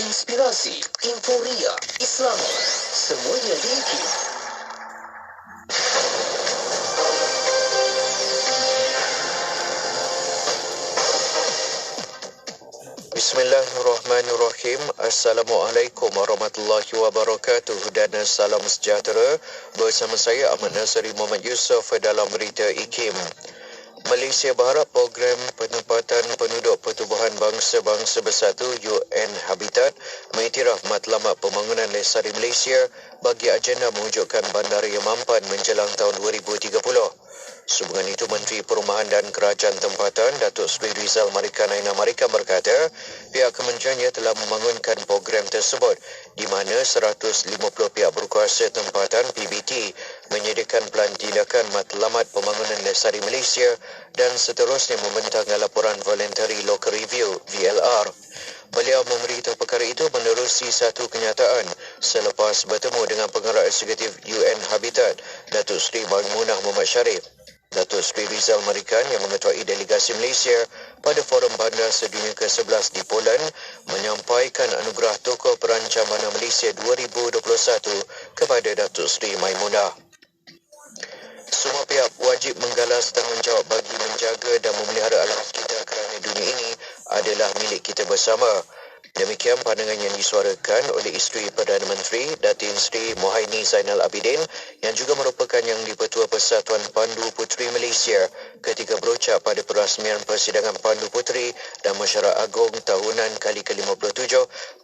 Inspirasi, Inforia, Islami, semuanya di IKIM. Bismillahirrahmanirrahim. Assalamualaikum warahmatullahi wabarakatuh dan salam sejahtera. Bersama saya Ahmad Nasri Muhammad Yusof dalam berita IKIM. Malaysia berharap program penempatan penduduk Pertubuhan Bangsa-Bangsa Bersatu UN Habitat mengiktiraf matlamat pembangunan lestari Malaysia bagi agenda mewujudkan bandar yang mampan menjelang tahun 2030. Sehubungan itu, Menteri Perumahan dan Kerajaan Tempatan Datuk Seri Rizal Marikan Aina Marikan berkata pihak kementeriannya telah membangunkan program tersebut di mana 150 pihak berkuasa tempatan PBT menyediakan pelan tindakan matlamat pembangunan lestari Malaysia dan seterusnya membentangkan laporan Voluntary Local Review VLR. Beliau memberitahu perkara itu menerusi satu kenyataan selepas bertemu dengan pengarah eksekutif UN Habitat Datuk Seri Maimunah Muhammad Sharif. Datuk Seri Rizal Marikan yang mengetuai delegasi Malaysia pada Forum Bandar Sedunia ke-11 di Poland menyampaikan anugerah Tokoh Perancang Bandar Malaysia 2021 kepada Datuk Seri Maimunah. Semua pihak wajib menggalas tanggungjawab bagi menjaga dan memelihara alam sekitar kerana dunia ini adalah milik kita bersama. Demikian pandangan yang disuarakan oleh isteri Perdana Menteri Datin Sri Mohaini Zainal Abidin yang juga merupakan Yang di-Pertua Persatuan Pandu Puteri Malaysia ketika berucap pada perasmian Persidangan Pandu Puteri dan Mesyuarat Agong tahunan kali ke-57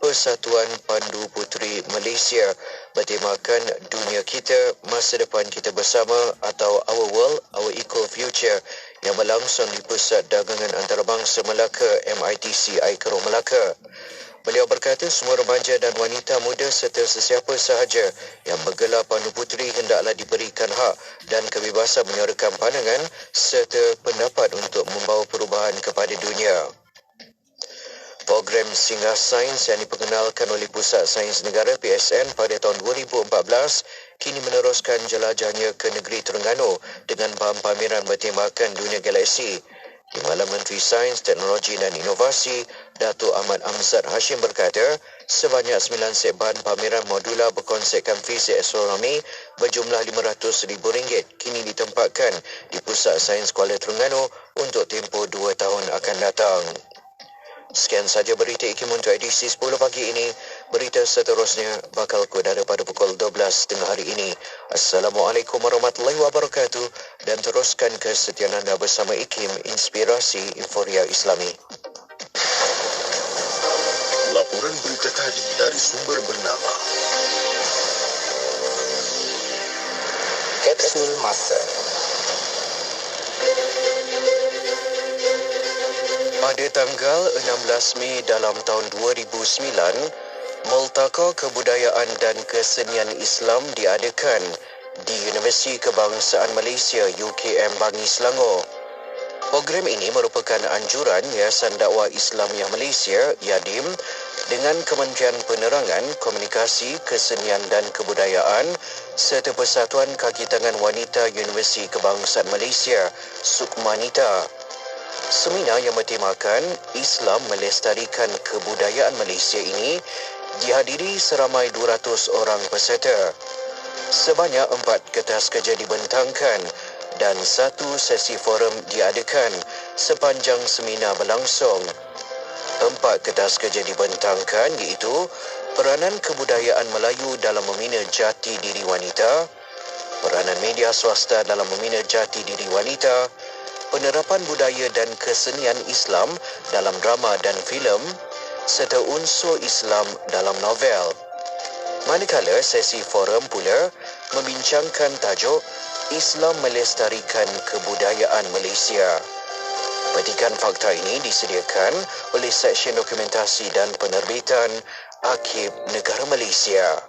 Persatuan Pandu Puteri Malaysia bertemakan Dunia Kita, Masa Depan Kita Bersama atau Our World, Our Equal Future yang berlangsung di Pusat Dagangan Antarabangsa Melaka MITC Aikaroh Melaka. Beliau berkata semua remaja dan wanita muda serta sesiapa sahaja yang bergelar Pandu Puteri hendaklah diberikan hak dan kebebasan menyuarakan pandangan serta pendapat untuk membawa perubahan kepada dunia. Program Singgah Sains yang diperkenalkan oleh Pusat Sains Negara PSN pada tahun 2014 kini meneruskan jelajahnya ke negeri Terengganu dengan pameran bertemakan Dunia Galaksi. Di Malam Menteri Sains, Teknologi dan Inovasi, Datuk Ahmad Amzad Hashim berkata, sebanyak 9 set bahan pameran modular berkonsepkan fizik astronomi berjumlah RM500,000 kini ditempatkan di Pusat Sains Kuala Terengganu untuk tempoh 2 tahun akan datang. Sekian saja berita IKIM untuk edisi 10 pagi ini. Berita seterusnya bakal kudara pada pukul 12 tengah hari ini. Assalamualaikum warahmatullahi wabarakatuh dan teruskan kesetiaan anda bersama IKIM, Inspirasi Inforia Islami. Laporan berita tadi dari sumber bernama Kapsul Masa. Pada tanggal 16 Mei dalam tahun 2009, Multaqa Kebudayaan dan Kesenian Islam diadakan di Universiti Kebangsaan Malaysia UKM Bangi Selangor. Program ini merupakan anjuran Yayasan Dakwah Islamiah Malaysia YADIM dengan Kementerian Penerangan, Komunikasi, Kesenian dan Kebudayaan serta Persatuan Kaki Tangan Wanita Universiti Kebangsaan Malaysia Sukmanita. Seminar yang bertemakan Islam Melestarikan Kebudayaan Malaysia ini dihadiri seramai 200 orang peserta. Sebanyak 4 kertas kerja dibentangkan dan 1 sesi forum diadakan sepanjang seminar berlangsung. 4 kertas kerja dibentangkan iaitu peranan kebudayaan Melayu dalam membina jati diri wanita, peranan media swasta dalam membina jati diri wanita, penerapan budaya dan kesenian Islam dalam drama dan filem serta unsur Islam dalam novel. Manakala sesi forum pula membincangkan tajuk Islam Melestarikan Kebudayaan Malaysia. Petikan fakta ini disediakan oleh Seksyen Dokumentasi dan Penerbitan Arkib Negara Malaysia.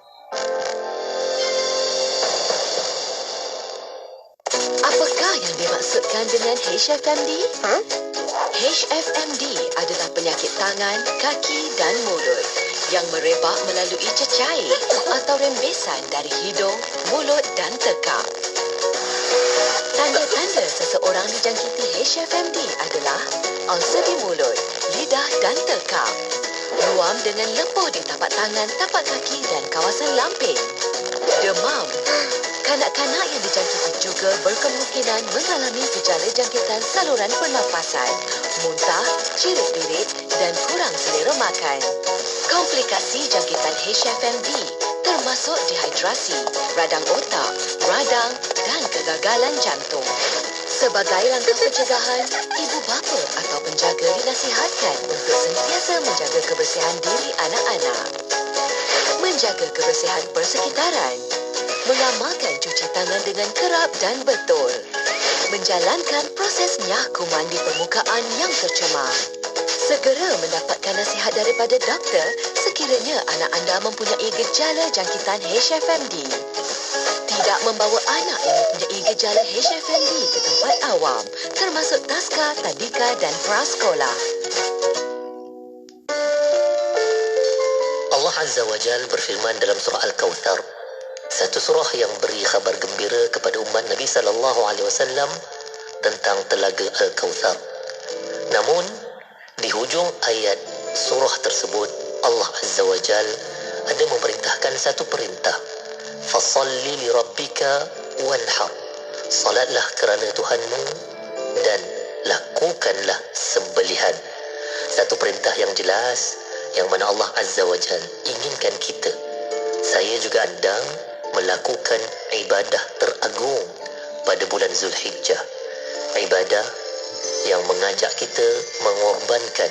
Apakah yang dimaksudkan dengan HFMD? HFMD adalah penyakit tangan, kaki dan mulut yang merebak melalui cecair atau rembesan dari hidung, mulut dan tekak. Tanda-tanda seseorang dijangkiti HFMD adalah ulcer di mulut, lidah dan tekak, ruam dengan lembu di tapak tangan, tapak kaki dan kawasan lamping, demam. Kanak-kanak yang dijangkiti juga berkemungkinan mengalami gejala jangkitan saluran pernafasan, muntah, cirit-birit dan kurang selera makan. Komplikasi jangkitan HFMD termasuk dehidrasi, radang otak, radang dan kegagalan jantung. Sebagai langkah pencegahan, ibu bapa atau penjaga dinasihatkan untuk sentiasa menjaga kebersihan diri anak-anak, menjaga kebersihan persekitaran, mengamalkan cuci tangan dengan kerap dan betul, menjalankan proses nyah kuman di permukaan yang tercemar. Segera mendapatkan nasihat daripada doktor sekiranya anak anda mempunyai gejala jangkitan HFMD. Tidak membawa anak yang mempunyai gejala HFMD ke tempat awam, termasuk taska, tadika dan prasekolah. Allah Azza wa Jal berfirman dalam surah Al-Kawthar, satu surah yang beri khabar gembira kepada umat Nabi SAW tentang telaga Al-Kawthar. Namun, di hujung ayat surah tersebut, Allah Azza wa Jal ada memerintahkan satu perintah. Fasalli li rabbika wanhar. Salatlah kerana Tuhanmu dan lakukanlah sembelihan. Satu perintah yang jelas, yang mana Allah Azza wa Jal inginkan kita, saya juga anda, melakukan ibadah teragung pada bulan Zulhijjah. Ibadah yang mengajak kita mengorbankan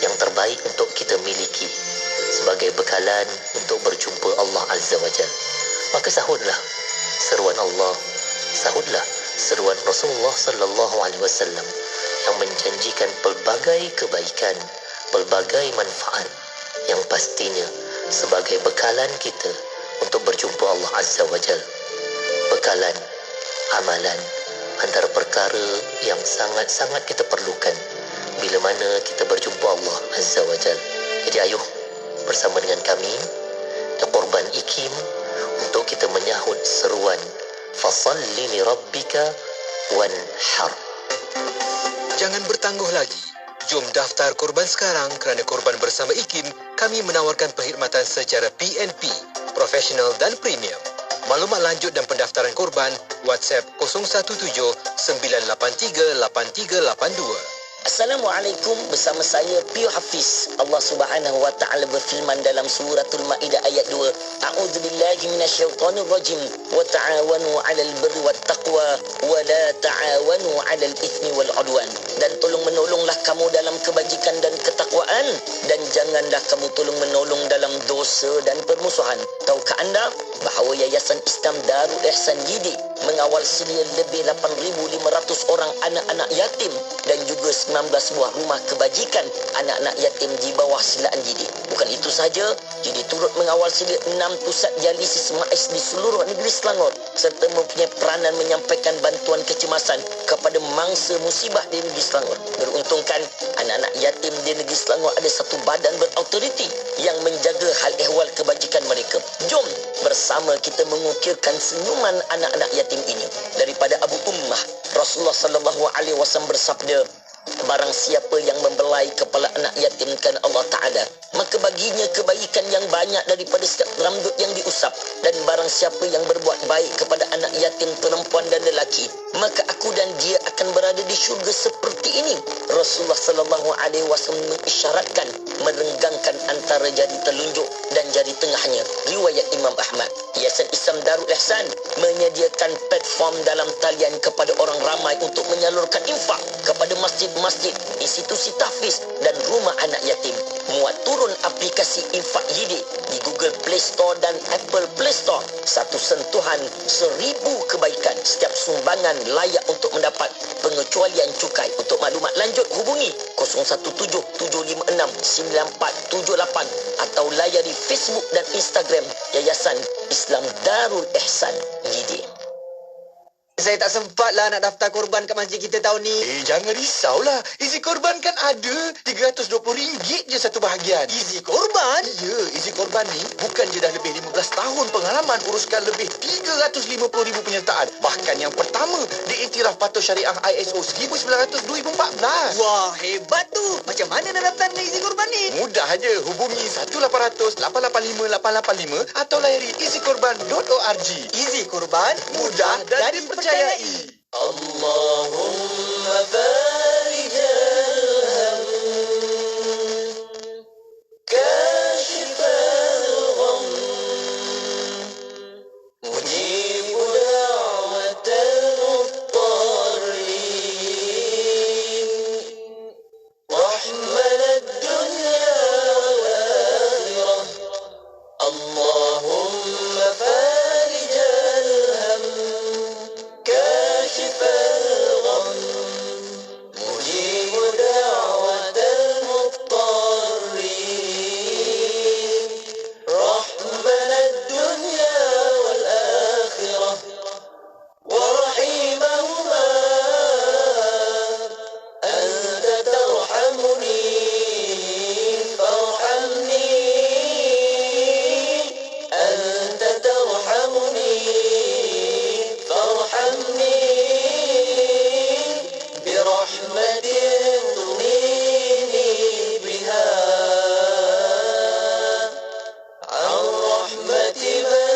yang terbaik untuk kita miliki sebagai bekalan untuk berjumpa Allah Azza wa Jal. Maka sahutlah seruan Allah, sahutlah seruan Rasulullah sallallahu alaihi wasallam yang menjanjikan pelbagai kebaikan, pelbagai manfaat yang pastinya sebagai bekalan kita untuk berjumpa Allah Azza wa Jal. Bekalan, amalan, antara perkara yang sangat-sangat kita perlukan bila mana kita berjumpa Allah Azza wa Jal. Jadi ayuh bersama dengan kami di Korban IKIM untuk kita menyahut seruan Fasalli li rabbika wanhar. Jangan bertangguh lagi. Jom daftar korban sekarang kerana korban bersama IKIM kami menawarkan perkhidmatan secara PNP, profesional dan premium. Maklumat lanjut dan pendaftaran korban, WhatsApp 017-983-8382. Assalamualaikum, bersama saya Pio Hafiz. Allah Subhanahu wa taala berfirman dalam suratul Maidah ayat 2, A'udzubillahi minasyaitonir rajim, wa ta'awanu 'alal birri wat taqwa wa la ta'awanu 'alal itsmi wal 'udwan. Dan tolong menolonglah kamu dalam kebajikan dan ketakwaan, dan janganlah kamu tolong menolong dalam dosa dan permusuhan. Tahukah anda bahawa Yayasan Islam Darul Ihsan Jidi mengawal sedia lebih 8,500 orang anak-anak yatim dan juga 19 buah rumah kebajikan anak-anak yatim di bawah silaan Jidi. Bukan itu saja, Jidi turut mengawal sedia 6 pusat dialisis MAIS di seluruh negeri Selangor serta mempunyai peranan menyampaikan bantuan kecemasan kepada mangsa musibah di negeri Selangor. Beruntungkan, anak-anak yatim di negeri Selangor ada satu badan berautoriti yang menjaga hal ehwal kebajikan mereka. Jom bersama kita mengukirkan senyuman anak-anak yatim ini. Daripada Abu Ummah, Rasulullah sallallahu alaihi wasallam bersabda, barang siapa yang membelai kepala anak yatim kerana Allah Ta'ala, maka baginya kebaikan yang banyak daripada setiap rambut yang diusap. Dan barang siapa yang berbuat baik kepada anak yatim perempuan dan lelaki, maka aku dan dia akan berada di syurga seperti ini. Rasulullah sallallahu alaihi wasallam mengisyaratkan merenggangkan antara jari telunjuk dan jari tengahnya. Riwayat Imam Ahmad. Yayasan Islam Darul Ihsan menyediakan platform dalam talian kepada orang ramai untuk menyalurkan infak kepada masjid-masjid, institusi tahfiz dan rumah anak yatim. Muat turun aplikasi Infak Jidi di Google Play Store dan Apple Play Store. Satu sentuhan 1,000 kebaikan. Setiap sumbangan layak untuk mendapat pengecualian cukai. Untuk maklumat lanjut hubungi 0177569478 atau layari Facebook dan Instagram Yayasan Islam Darul Ihsan Jidi. Saya tak sempat lah nak daftar korban kat masjid kita tahun ni. Jangan risaulah. Isi korban kan ada. RM320 je satu bahagian. Isi korban? Ya, isi korban ni bukan je dah lebih 15 tahun pengalaman uruskan lebih 350,000 penyertaan. Bahkan yang pertama diiktiraf patuh syariah ISO 1900-2014. Wah, hebat tu. Macam mana nak daftar isi korban ni? Mudah aja. Hubungi 1-800-885-885 atau layari isikorban.org. Isi korban Mudah dan dipercayai. Allahumma farijal ham, kashifal gham, mujibu da'watal muttarrin, rahman ad-dunya wal akhirah. Allahumma farijal ham, كاشف الغم مجيب دعوة المضطرين رحمن الدنيا والآخرة ورحيمهما أنت ترحمني فارحمني أنت ترحمني فارحمني برحمة تغنيني بها عن رحمة من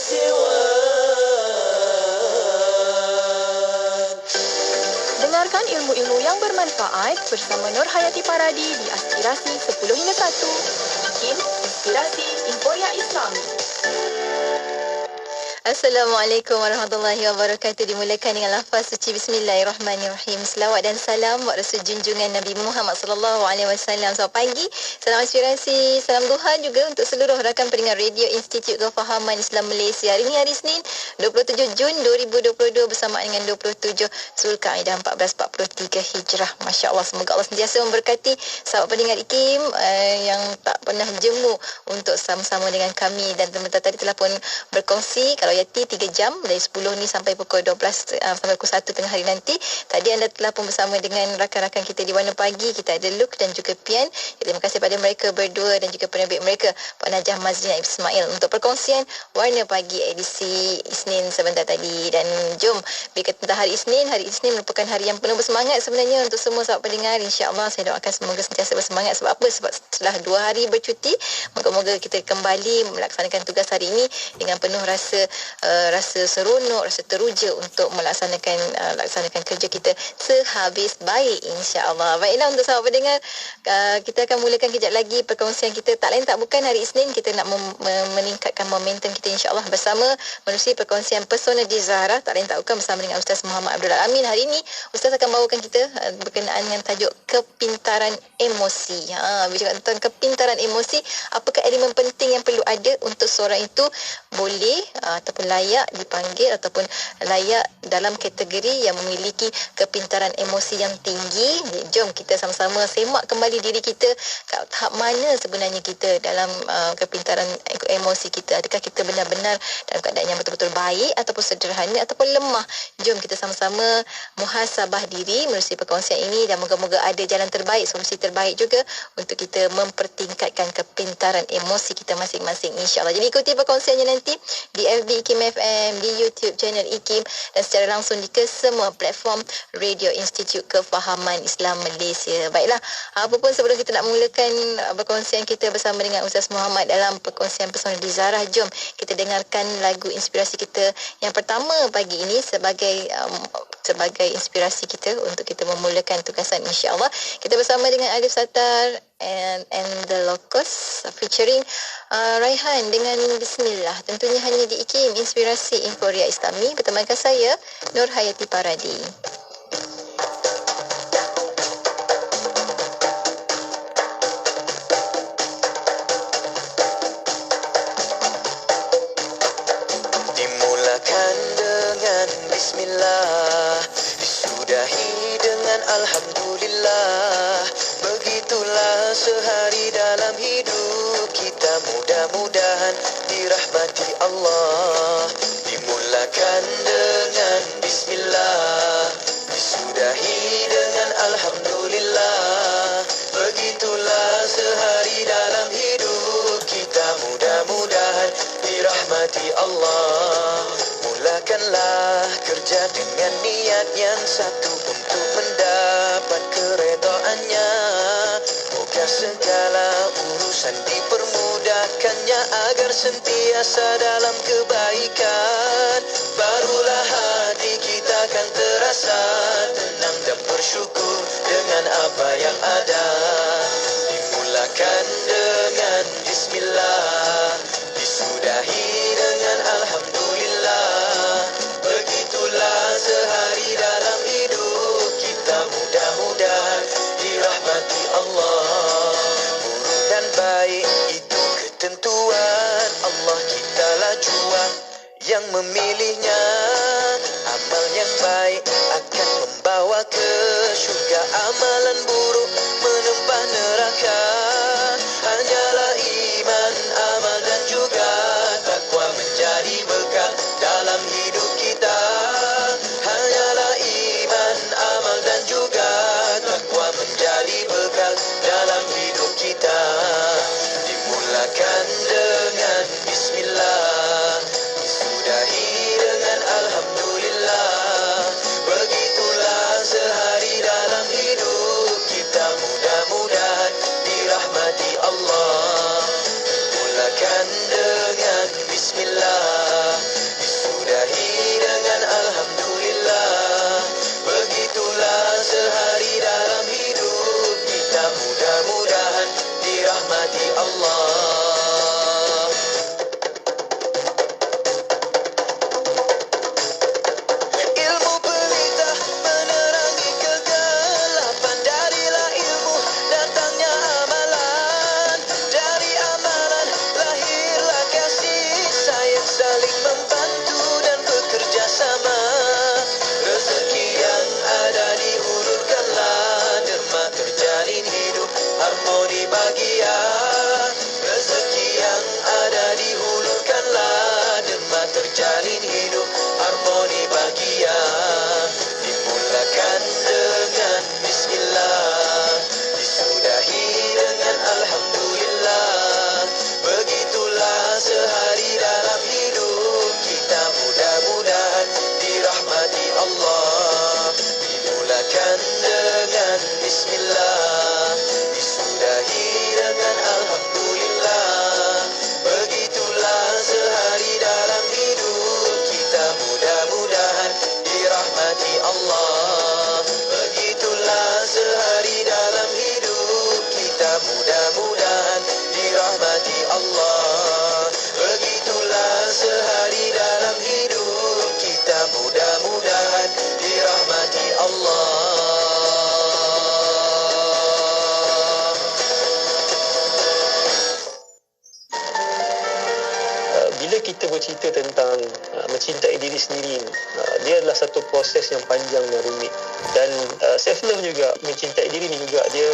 سواك. Dengarkan ilmu-ilmu yang bermanfaat bersama Nur Hayati Paradi di Aspirasi 10 hingga 1. Bikin Inspirasi Inforia Islami. Assalamualaikum warahmatullahi wabarakatuh. Dimulakan dengan lafaz suci Bismillahirrahmanirrahim. Selawat dan salam buat Rasul junjungan Nabi Muhammad sallallahu alaihi wasallam. Selamat pagi, salam inspirasi, salam duha juga untuk seluruh rakan pendengar Radio Institut Kefahaman Islam Malaysia. Hari ini hari Isnin 27 Jun 2022 bersamaan dengan 27 Zulkaidah 1443 Hijrah. Masya-Allah, semoga Allah sentiasa memberkati sahabat pendengar IKIM yang tak pernah jemu untuk sama-sama dengan kami, dan teman-teman tadi telah pun berkongsi kalau Yati 3 jam dari 10 ni sampai pukul 12 sampai pukul 1 tengah hari nanti. Tadi anda telah pun bersama dengan rakan-rakan kita di Warna Pagi. Kita ada Luke dan juga Pian. Terima kasih pada mereka berdua dan juga penerbit mereka Pak Najah Mazlina Ismail untuk perkongsian Warna Pagi edisi Isnin sebentar tadi. Dan jom, berkata hari Isnin merupakan hari yang penuh bersemangat sebenarnya untuk semua sahabat pendengar. InsyaAllah saya doakan semoga sentiasa bersemangat. Sebab apa? Sebab setelah 2 hari bercuti, moga-moga kita kembali melaksanakan tugas hari ini dengan penuh rasa seronok, rasa teruja untuk melaksanakan kerja kita sehabis baik, insya-Allah. Baiklah, untuk sahabat pendengar, kita akan mulakan kejap lagi perkongsian kita. Tak lain tak bukan, hari Isnin kita nak meningkatkan momentum kita, insya-Allah, bersama menerusi perkongsian Pesona di Zahra. Tak lain tak bukan bersama dengan Ustaz Muhammad Abdul Amin. Hari ini Ustaz akan bawakan kita berkenaan dengan tajuk kepintaran emosi. Bicara tentang kepintaran emosi, apakah elemen penting yang perlu ada untuk seorang itu boleh ataupun layak dipanggil ataupun layak dalam kategori yang memiliki kepintaran emosi yang tinggi. Jom kita sama-sama semak kembali diri kita, kat tahap mana sebenarnya kita dalam kepintaran emosi kita. Adakah kita benar-benar dalam keadaan yang betul-betul baik ataupun sederhana ataupun lemah. Jom kita sama-sama muhasabah diri melalui perkongsian ini, dan moga-moga ada jalan terbaik, solusi terbaik juga untuk kita mempertingkatkan kepintaran emosi kita masing-masing, insya-Allah. Jadi ikuti perkongsiannya nanti di FB IKIM FM, di YouTube channel IKIM, dan secara langsung di kesemua platform Radio Institut Kefahaman Islam Malaysia. Baiklah, apapun sebelum kita nak mulakan perkongsian kita bersama dengan Ustaz Muhammad dalam perkongsian Pesona di Zahra, jom kita dengarkan lagu inspirasi kita yang pertama pagi ini sebagai inspirasi kita untuk kita memulakan tugasan, insya-Allah. Kita bersama dengan Alif Satar and the Locust featuring Raihan dengan Bismillah. Tentunya hanya di IKIM Inspirasi Inforia Islami, bertemankan saya Nur Hayati Paradi. Dimulakan dengan Bismillah, disudahi dengan Alhamdulillah. Begitulah sehari dalam hidup kita, mudah-mudahan dirahmati Allah. Dimulakan dengan bismillah, disudahi dengan alhamdulillah. Begitulah sehari dalam hidup kita, mudah-mudahan dirahmati Allah. Mulakanlah kerja dengan niat yang satu untuk mendapat keredaannya. Moga segala urusan dipermudahkannya agar sentiasa dalam kebaikan. Barulah hati kita akan terasa tenang dan bersyukur dengan apa yang ada. Dimulakan dengan bismillah, disudahi dengan alhamdulillah. Begitulah sehari dalam hidup kita, mudah-mudahan dirahmati Allah. Buruk dan baik itu ketentuan Allah, kitalah jua yang memilihnya. Amal yang baik akan membawa ke syurga, amalan buruk menempah neraka. Hanyalah iman, amal dan juga takwa menjadi bekal dalam hidup kita. Hanyalah iman, amal dan juga takwa menjadi bekal dalam hidup kita. Dimulakan dengan bismillah, disudahi dengan alhamdulillah. Begitulah sehari dalam hidup kita, mudah-mudahan dirahmati Allah. Mulakan dengan bismillah, disudahi dengan alhamdulillah. Begitulah sehari dalam hidup kita, mudah-mudahan dirahmati Allah. Ilmu pelita menerangi kegelapan, darilah ilmu datangnya amalan. Dari amalan lahirlah kasih sayang, saling membantu dan bekerja sama. Rezeki yang ada dihulurkanlah, derma terjalin hidup harmoni bahagia. Rezeki yang ada dihulurkanlah, derma terjalin hidup harmoni bahagia. Dimulakan dengan bismillah, disudahi dengan alhamdulillah. Begitulah sehari dalam hidup kita, mudah-mudahan dirahmati Allah. Dimulakan dengan bismillah, disudahi dengan alhamdulillah. Begitulah sehari dalam hidup kita, mudah-mudahan dirahmati Allah. Begitulah sehari dalam hidup kita, mudah-mudahan dirahmati Allah. Begitulah sehari dalam hidup kita, mudah-mudahan dirahmati Allah. Bila kita bercerita tentang mencintai diri sendiri, dia adalah satu proses yang panjang dan rumit. Dan self love juga, mencintai diri ni juga dia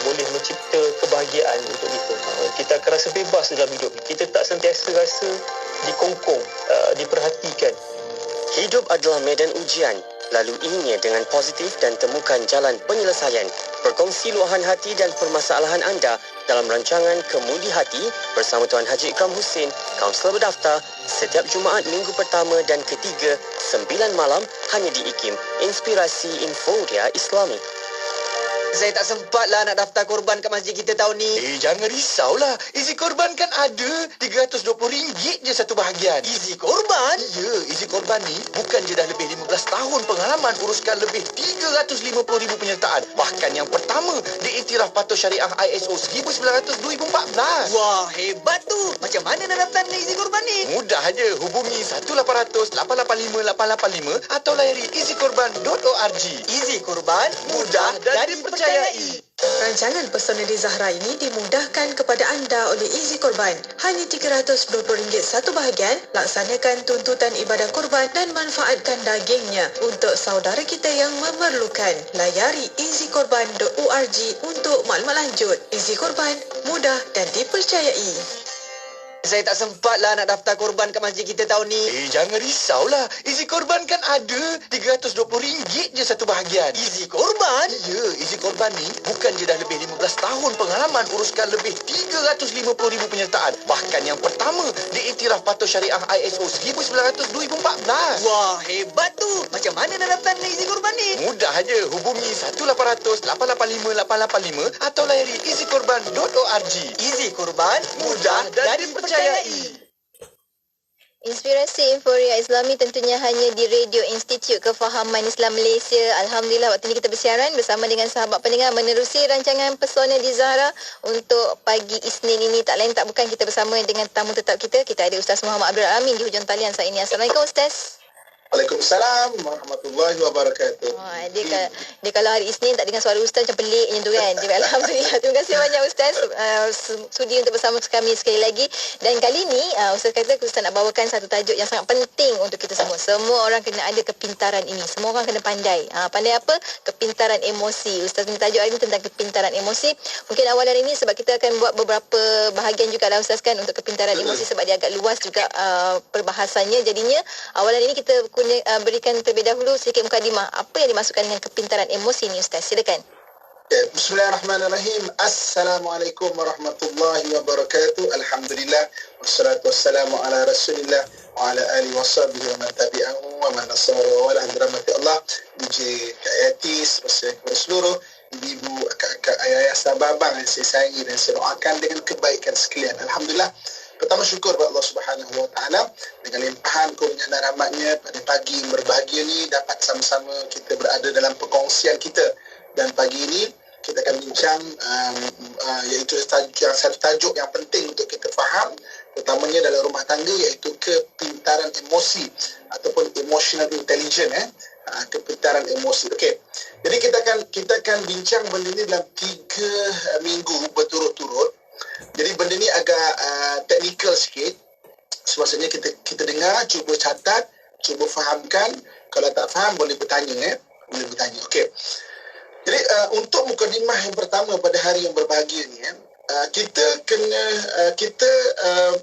boleh mencipta kebahagiaan untuk kita. Kita akan rasa bebas dalam hidup. Kita tak sentiasa rasa dikongkong, diperhatikan. Hidup adalah medan ujian. Laluinya dengan positif dan temukan jalan penyelesaian. Berkongsi luahan hati dan permasalahan anda dalam rancangan Kemudi Hati bersama Tuan Haji Ikram Hussein, kaunselor berdaftar, setiap Jumaat minggu pertama dan ketiga 9 malam hanya di IKIM, Inspirasi Inforia Islami. Saya tak sempat lah nak daftar korban kat masjid kita tahun ni. Jangan risaulah. Easy Korban kan ada. RM320 je satu bahagian. Easy Korban? Ya, Easy Korban ni bukan je dah lebih 15 tahun pengalaman uruskan lebih 350,000 penyertaan. Bahkan yang pertama diiktiraf patuh syariah ISO 1900-2014. Wah, hebat tu. Macam mana nak daftar Easy Korban ni? Mudah aja. Hubungi 1-800-885-885 atau layari easykorban.org. Easy Korban, mudah dan dipercayai. Rancangan Pesona di Zahra ini dimudahkan kepada anda oleh Easy Korban. Hanya RM320 satu bahagian. Laksanakan tuntutan ibadah korban dan manfaatkan dagingnya untuk saudara kita yang memerlukan. Layari easykorban.org untuk maklumat lanjut. Easy Korban, mudah dan dipercayai. Saya tak sempat lah nak daftar korban kat masjid kita tahun ni. Jangan risaulah. Easy Korban kan ada. RM320 je satu bahagian. Easy Korban? Ya, Easy Korban ni bukan je dah lebih 15 tahun pengalaman uruskan lebih 350,000 penyertaan. Bahkan yang pertama diiktiraf patuh syariah ISO 1900-2014. Wah, hebat tu. Macam mana nak daftar Easy Korban ni? Mudah aja. Hubungi 1-800-885-885 atau layari easykorban.org. Easy Korban, mudah dan dipercayai. Inspirasi Inforia Islami tentunya hanya di Radio Institut Kefahaman Islam Malaysia. Alhamdulillah, waktu ini kita bersiaran bersama dengan sahabat pendengar menerusi rancangan Pesona di Zahra untuk pagi Isnin ini. Tak lain tak bukan kita bersama dengan tamu tetap kita. Kita ada Ustaz Muhammad Abdul Alamin di hujung talian saat ini. Assalamualaikum Ustaz. Waalaikumsalam warahmatullahi wabarakatuh. Dia kalau hari Isnin tak dengar suara Ustaz macam pelik macam tu kan. Jadi Alhamdulillah. Terima kasih banyak Ustaz sudi untuk bersama kami sekali lagi. Dan kali ni Ustaz kata Ustaz nak bawakan satu tajuk yang sangat penting untuk kita semua. Semua orang kena ada kepintaran ini. Semua orang kena pandai. Pandai apa? Kepintaran emosi. Ustaz punya tajuk hari ini tentang kepintaran emosi. Mungkin awal hari ini sebab kita akan buat beberapa bahagian juga lah Ustaz kan untuk kepintaran emosi sebab dia agak luas juga perbahasannya. Jadinya awal hari ini kita berikan terlebih dahulu sedikit mukadimah. Apa yang dimaksudkan dengan kepintaran emosi ni Ustaz? Silakan. Bismillahirrahmanirrahim. Assalamualaikum warahmatullahi wabarakatuh. Alhamdulillah. Wassalatu wassalamu ala rasulillah wa ala alihi wa sahbihi wa man tabi'ahu wa man nasara wa ala rahmati Allah. DJ Kak Yati, kepada seluruh ibu-ibu, akak-akak, ayah-ayah, sahabat-abang yang saya sayangi dan saya doakan dengan kebaikan sekalian. Alhamdulillah. Pertama syukur kepada Allah Subhanahu Wa Taala dengan limpahan kurnia dan rahmatnya pada pagi yang berbahagia ni dapat sama-sama kita berada dalam perkongsian kita. Dan pagi ini kita akan bincang iaitu satu tajuk yang penting untuk kita faham, terutamanya dalam rumah tangga, iaitu kepintaran emosi ataupun emotional intelligence. Kepintaran emosi. Okey. Jadi kita akan bincang benda ni dalam 3 minggu berturut-turut. Jadi benda ni agak teknikal sikit. Maksudnya kita dengar, cuba catat, cuba fahamkan. Kalau tak faham boleh bertanya boleh bertanya. Okey. Jadi untuk mukadimah yang pertama pada hari yang berbahagia ni kita kena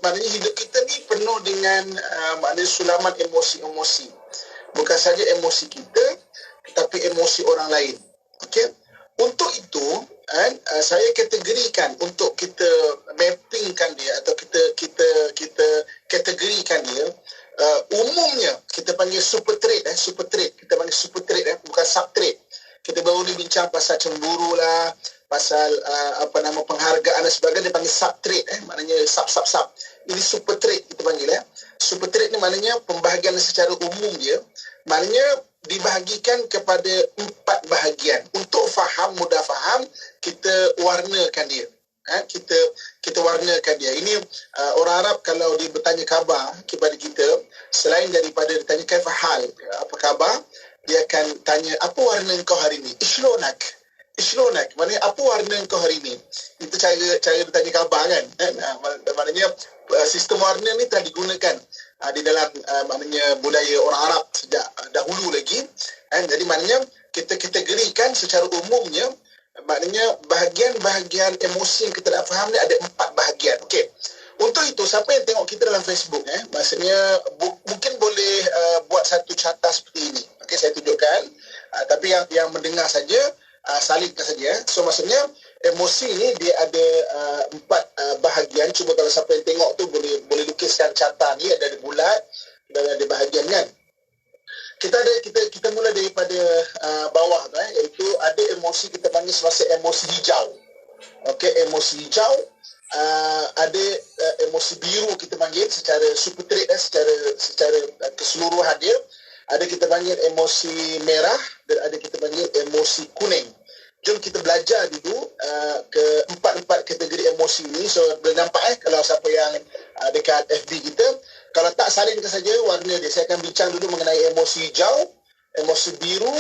maknanya hidup kita ni penuh dengan maknanya sulaman emosi-emosi. Bukan saja emosi kita tetapi emosi orang lain. Okey. Untuk itu saya kategorikan untuk kita mappingkan dia atau kita kategorikan dia, umumnya kita panggil super trait kita panggil super trait bukan sub trait. Kita baru ni bincang pasal cemburu lah, pasal penghargaan dan sebagainya, dia panggil sub trait maknanya sub. Ini super trait kita panggil super trait ni maknanya pembahagian secara umum dia, maknanya dibahagikan kepada 4 bahagian. Untuk mudah faham, kita warnakan dia. Kita warnakan dia. Ini orang Arab kalau dia bertanya khabar kepada kita, selain daripada ditanya kaifa hal, apa khabar, dia akan tanya apa warna engkau hari ini? Ishlonak. Maknanya apa warna engkau hari ini? Itu cara bertanya khabar kan? Maknanya sistem warna ni telah digunakan di dalam maknanya budaya orang Arab sejak dahulu lagi. Jadi maknanya kita kategorikan secara umumnya, maknanya bahagian-bahagian emosi yang kita nak faham ni ada 4 bahagian. Okey. Untuk itu siapa yang tengok kita dalam Facebook maksudnya mungkin boleh buat satu carta seperti ini. Okey, saya tunjukkan. Tapi yang mendengar saja salibkan saja. So maksudnya emosi ni dia ada 4 bahagian. Cuba kalau siapa yang tengok tu boleh lukiskan carta ni, ada bulat dan ada bahagian kan. Kita mula daripada bawah tu iaitu ada emosi kita panggil semasa emosi hijau. Okey, emosi hijau, ada emosi biru kita panggil secara super trait secara keseluruhan dia. Ada kita panggil emosi merah dan ada kita panggil emosi kuning. Jom kita belajar dulu ke 4 kategori emosi ini. So boleh nampak kalau siapa yang dekat FB kita, kalau tak salingkan saja warna dia. Saya akan bincang dulu mengenai emosi hijau, emosi biru,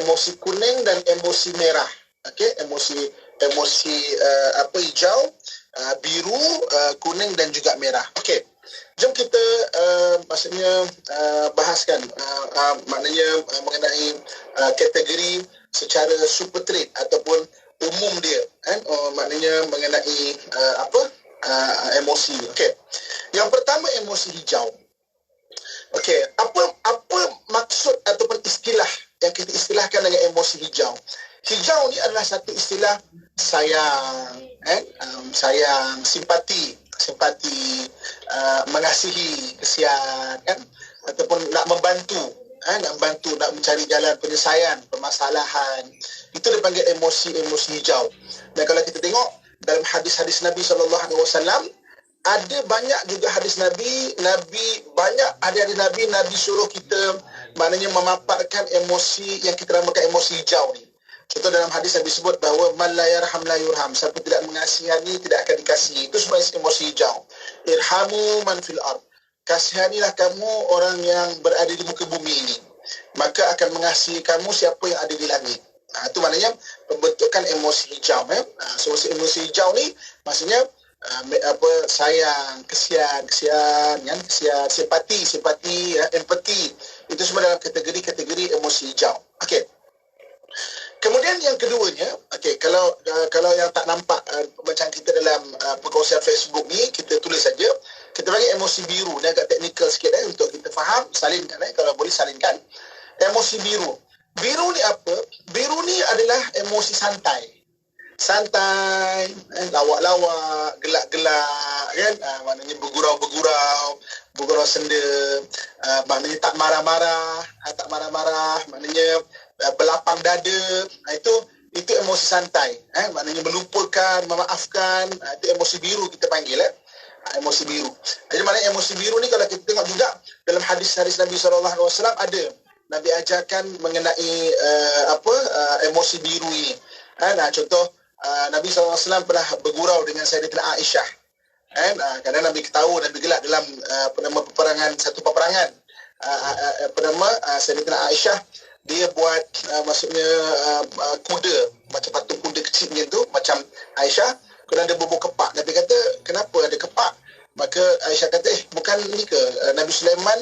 emosi kuning dan emosi merah. Okey, emosi hijau, biru, kuning dan juga merah. Okey. Jom kita bahaskan maknanya mengenai kategori secara super trait ataupun umum dia maknanya mengenai emosi. Okey. Yang pertama emosi hijau. Okey, apa maksud ataupun istilah yang kita istilahkan dengan emosi hijau? Hijau ni adalah satu istilah sayang, sayang, simpati, mengasihi, kesian, kan? Ataupun nak membantu, nak mencari jalan penyelesaian permasalahan. Itu dipanggil emosi hijau. Dan kalau kita tengok dalam hadis-hadis Nabi SAW, ada banyak juga hadis Nabi banyak hadis Nabi suruh kita maknanya memaparkan emosi yang kita namakan emosi hijau ni. Contoh dalam hadis Nabi sebut bahawa man la yarham la yurham, siapa tidak mengasihani tidak akan dikasihi. Itu sebenarnya emosi hijau. Irhamu man fil ard, kasihanilah kamu orang yang berada di muka bumi ini, maka akan mengasihi kamu siapa yang ada di langit. Itu maknanya pembentukan emosi hijau. So emosi hijau ni maksudnya sayang, kesian, simpati, empati. Itu semua dalam kategori emosi hijau. Okey. Kemudian yang keduanya, kalau yang tak nampak macam kita dalam perkongsian Facebook ni, kita tulis saja. Kita bagi emosi biru, ni agak teknikal sikit untuk kita faham, salinkan kalau boleh salinkan. Emosi biru. Biru ni apa? Biru ni adalah emosi santai, lawak-lawak, gelak-gelak, kan? Maknanya bergurau senda, maknanya tak marah-marah, maknanya berlapang dada. Itu emosi santai, maknanya melupakan, memaafkan. Itu emosi biru kita panggil, emosi biru. Jadi maknanya emosi biru ni kalau kita tengok juga dalam hadis-hadis Nabi SAW ada Nabi ajarkan mengenai emosi biru ini. Contoh Nabi SAW pernah bergurau dengan Sayyidatina Aisyah. Kerana Nabi ketawa dan bergelak dalam satu peperangan. Sayyidatina Aisyah dia buat kuda, macam patung kuda kecil macam tu, macam Aisyah. Kemudian ada bubur kepak. Nabi kata, kenapa ada kepak? Maka Aisyah kata, bukan ni ke Nabi Sulaiman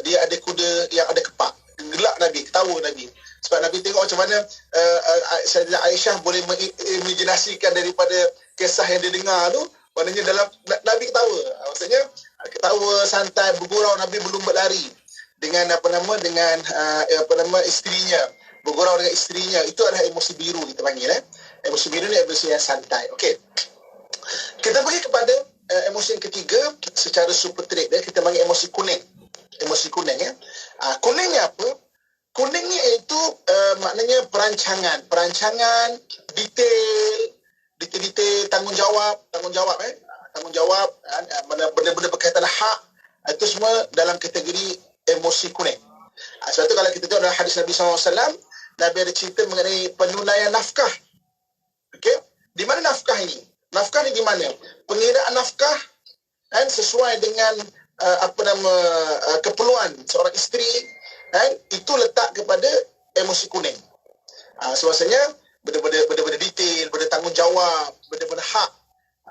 dia ada kuda yang ada kepak. Gelak Nabi, ketawa Nabi. Sebab Nabi tengok macam mana Sayyidatina Aisyah boleh mengimajinasikan daripada kisah yang dia dengar tu. Maknanya dalam Nabi ketawa. Maksudnya ketawa santai, bergurau. Nabi belum berlari dengan isterinya. Bergurau dengan isterinya. Itu adalah emosi biru kita panggil. Emosi biru ni emosi yang santai. Okey. Kita pergi kepada emosi yang ketiga secara super trait. Kita panggil emosi kuning. Emosi kuning, kuning ni apa? Kuning ni itu maknanya perancangan, detail, tanggungjawab, benda-benda berkaitan hak. Itu semua dalam kategori emosi kuning. Sebab tu kalau kita tengok dalam hadis Nabi SAW, Nabi ada cerita mengenai penunaian nafkah. Okey, di mana nafkah ini? Nafkah ni di mana? Pengiraan nafkah sesuai dengan keperluan seorang isteri, itu letak kepada emosi kuning. Maksudnya benda-benda detail, benda tanggungjawab, benda-benda hak,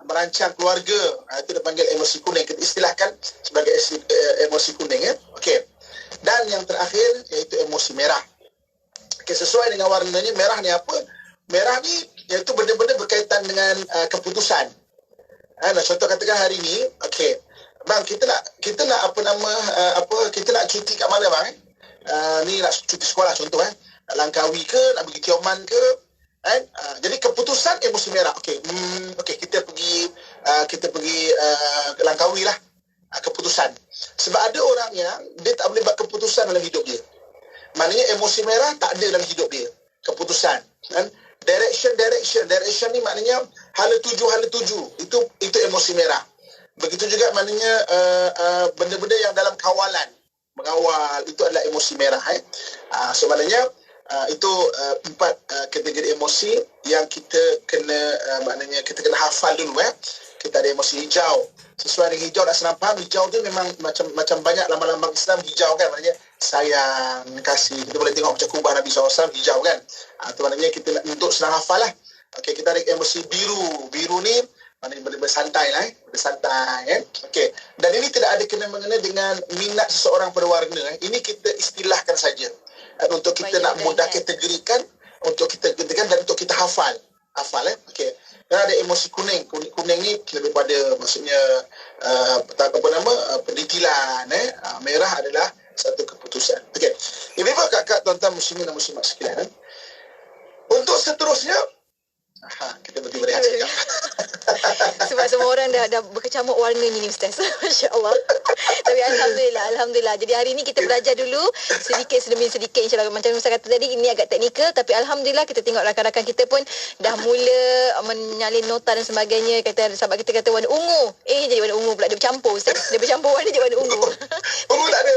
merancang keluarga, itu dipanggil emosi kuning. Kita istilahkan sebagai emosi kuning. Okey. Dan yang terakhir iaitu emosi merah. Okey, sesuai dengan warnanya, merah ni apa? Merah ni iaitu benda-benda berkaitan dengan keputusan. Contoh katakan hari ni, okey, bang, kita nak kita nak cuti kat mana bang? Ni nak cuti sekolah contoh, nak Langkawi ke, nak pergi Tioman ke, jadi keputusan emosi merah. Okey, kita pergi ke Langkawi lah. Keputusan. Sebab ada orang yang dia tak boleh buat keputusan dalam hidup dia. Maknanya emosi merah tak ada dalam hidup dia. Keputusan, direction ni maknanya hala tuju. Itu emosi merah. Begitu juga maknanya benda-benda yang dalam kawalan, mengawal, itu adalah emosi merah. So maknanya itu empat kategori emosi yang kita kena hafal dulu. Kita ada emosi hijau. Sesuai dengan hijau, nak senang faham, hijau tu memang macam banyak lambang-lambang Islam hijau kan, maknanya sayang, kasih. Kita boleh tengok macam kubah Nabi SAW hijau kan. Itu maknanya kita untuk senang hafal lah. Okey, kita ada emosi biru. Biru ni maknanya benda-benda santai lah. Okey. Dan ini tidak ada kena-mengena dengan minat seseorang pada warna. Ini kita istilahkan saja. Untuk kita nak mudah kategorikan, untuk kita dan untuk kita hafal. Okey. Dan ada emosi kuning. Kuning ni lebih pada maksudnya pendetilan. Merah adalah satu keputusan. Okey. Ibu-ibu, kakak, tuan-tuan muslimin dan muslimat sekalian. Untuk seterusnya, kita bagi berehat sekejap. Sebab semua orang dah berkecamuk warnanya ni Ustaz. Masya Allah. Tapi Alhamdulillah. Jadi hari ni kita belajar dulu sedikit demi sedikit, insyaAllah. Macam Ustaz kata tadi, ini agak teknikal, tapi Alhamdulillah kita tengok rakan-rakan kita pun dah mula menyalin nota dan sebagainya. Sahabat kita kata warna ungu. Jadi warna ungu pula. Dia bercampur Ustaz. Dia bercampur warna je warna ungu. Ungu tak ada.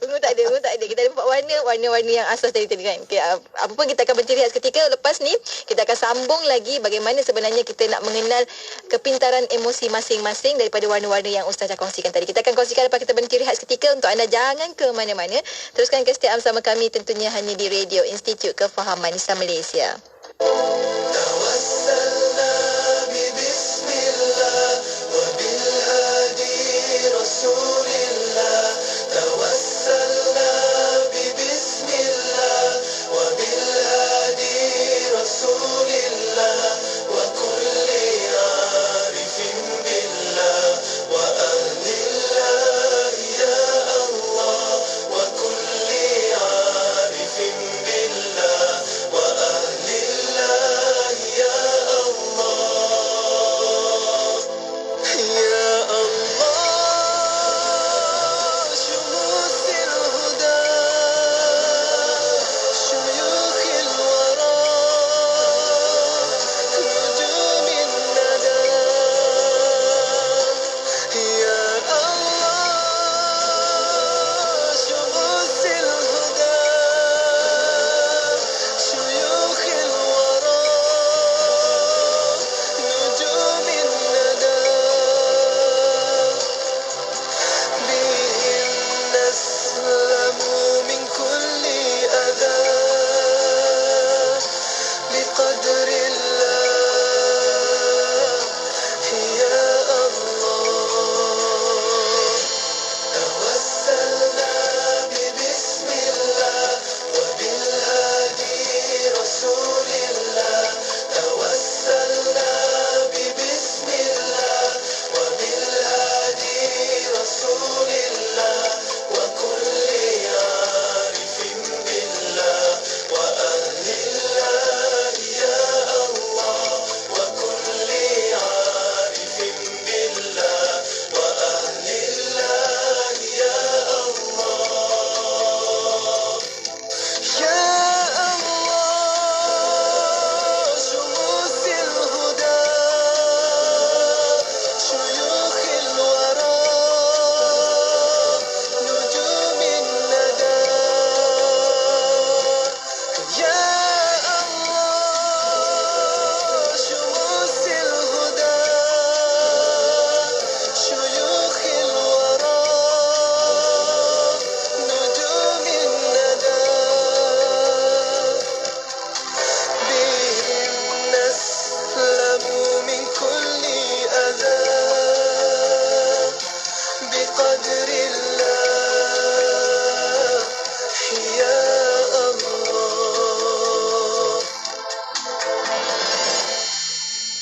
Ungu tak ada. Kita ada 4 warna-warna yang asas tadi kan. Okay, apa pun kita akan berciri khas ketika lepas ni. Kita akan sambung lagi bagaimana sebenarnya kita nak mengenal kepintaran emosi masing-masing daripada warna-warna yang Ustaz dah kongsikan tadi. Kita akan kongsikan lepas kita berciri khas ketika. Untuk anda jangan ke mana-mana. Teruskan kesetiaan bersama kami tentunya hanya di Radio Institut Kefahaman Islam Malaysia.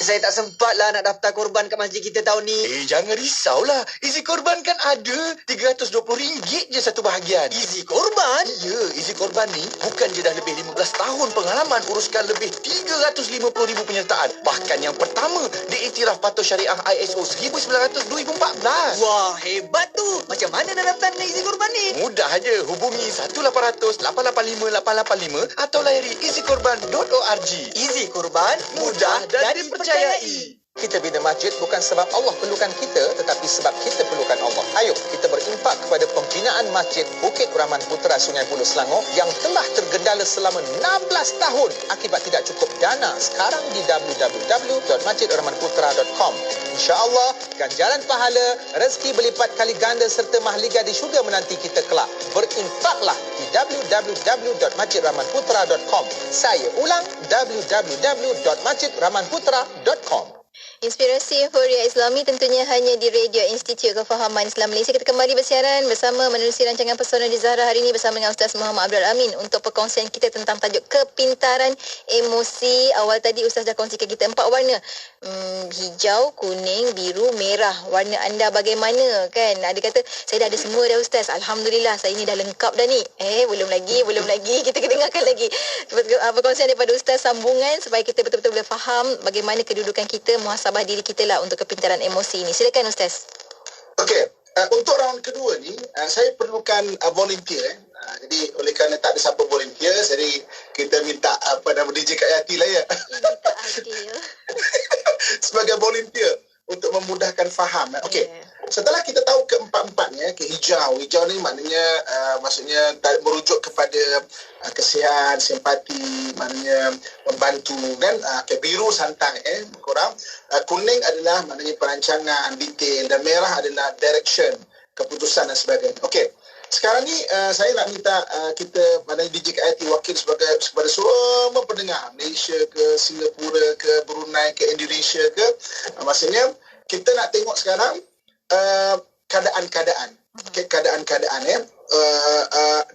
Saya tak sempat lah nak daftar korban kat masjid kita tahun ni. Jangan risaulah. Easy Korban kan ada. RM320 je satu bahagian. Easy Korban? Ya, Easy Korban ni bukan je dah lebih 15 tahun pengalaman uruskan lebih 350,000 penyertaan. Bahkan yang pertama diiktiraf patuh syariah ISO 1900-2014. Wah, hebat tu. Macam mana nak daftar dengan Easy Korban ni? Mudah aja. Hubungi 1-800-885-885 atau layari easykorban.org. Easy Korban, mudah dan dipercayai. Kita bina masjid bukan sebab Allah perlukan kita, tetapi sebab kita perlukan Allah. Ayo, kita berimpak kepada pembinaan Masjid Bukit Rahman Putera Sungai Buloh Selangor yang telah tergendala selama 16 tahun akibat tidak cukup dana. Sekarang di www.masjidrahmanputera.com. InsyaAllah, ganjaran pahala, rezeki berlipat kali ganda serta mahligai di syurga menanti kita kelak. Berimpaklah di www.masjidrahmanputera.com. Saya ulang, www.masjidrahmanputera.com. Inspirasi Euforia Islami tentunya hanya di Radio Institut Kefahaman Islam Malaysia. Kita kembali bersiaran bersama menerusi rancangan Pesona di Zahra hari ini bersama dengan Ustaz Muhammad Abdul Amin untuk perkongsian kita tentang tajuk kepintaran emosi. Awal tadi Ustaz dah kongsikan kita 4 warna. Hijau, kuning, biru, merah. Warna anda bagaimana kan? Ada kata saya dah ada semua dah Ustaz. Alhamdulillah saya ni dah lengkap dah ni. Belum lagi. Kita dengarkan lagi perkongsian daripada Ustaz, sambungan supaya kita betul-betul boleh faham bagaimana kedudukan kita, muhasabah diri kita lah untuk kepintaran emosi ini. Silakan Ustaz. Okey, untuk round kedua ni saya perlukan volunteer. Jadi oleh kerana tak ada siapa volunteer, jadi kita minta DJ Kak Yati lah ya. Minta adil. Sebagai volunteer untuk memudahkan faham. Okey. Setelah kita tahu keempat-empatnya, hijau ni maknanya maksudnya merujuk kepada kesihan, simpati, maknanya membantu kan. Biru santai kurang. Kuning adalah maknanya perancangan, detail, dan merah adalah direction, keputusan dan sebagainya. Okey. Sekarang ni saya nak minta kita maknanya DJ KIT wakil kepada semua pendengar Malaysia ke, Singapura ke, Brunei ke, Indonesia ke. Maksudnya kita nak tengok sekarang keadaan-keadaan. Okay, keadaan-keadaan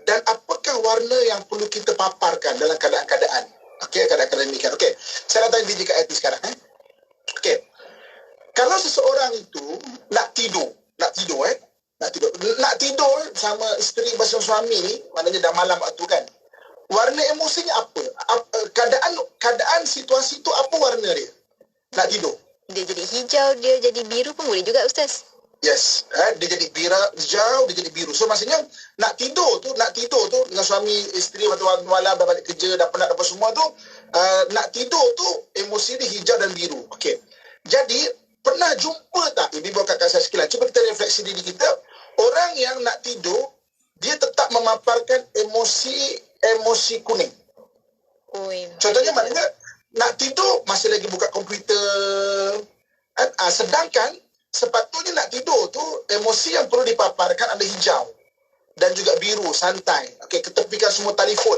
dan apakah warna yang perlu kita paparkan dalam keadaan-keadaan. Okey, keadaan-keadaan demikian. Okey, saya nak tanya DJ KIT sekarang. Okey. Kalau seseorang itu nak tidur sama isteri bersama suami ni, maknanya dah malam waktu kan. Warna emosinya apa? Keadaan situasi tu apa warna dia? Nak tidur. Dia jadi hijau, dia jadi biru pun boleh juga Ustaz. Yes, dia jadi hijau, dia jadi biru. So maksudnya nak tidur tu dengan suami isteri waktu malam dah balik kerja, dah penat apa semua tu, nak tidur tu emosi dia hijau dan biru. Okey. Jadi pernah jumpa tak, ini bukan kakak saya sekalian, cuba kita refleksi diri kita, orang yang nak tidur dia tetap memaparkan emosi kuning. Contohnya maknanya nak tidur masih lagi buka komputer. Sedangkan sepatutnya nak tidur tu emosi yang perlu dipaparkan ada hijau dan juga biru, santai. Okey, ketepikan semua telefon,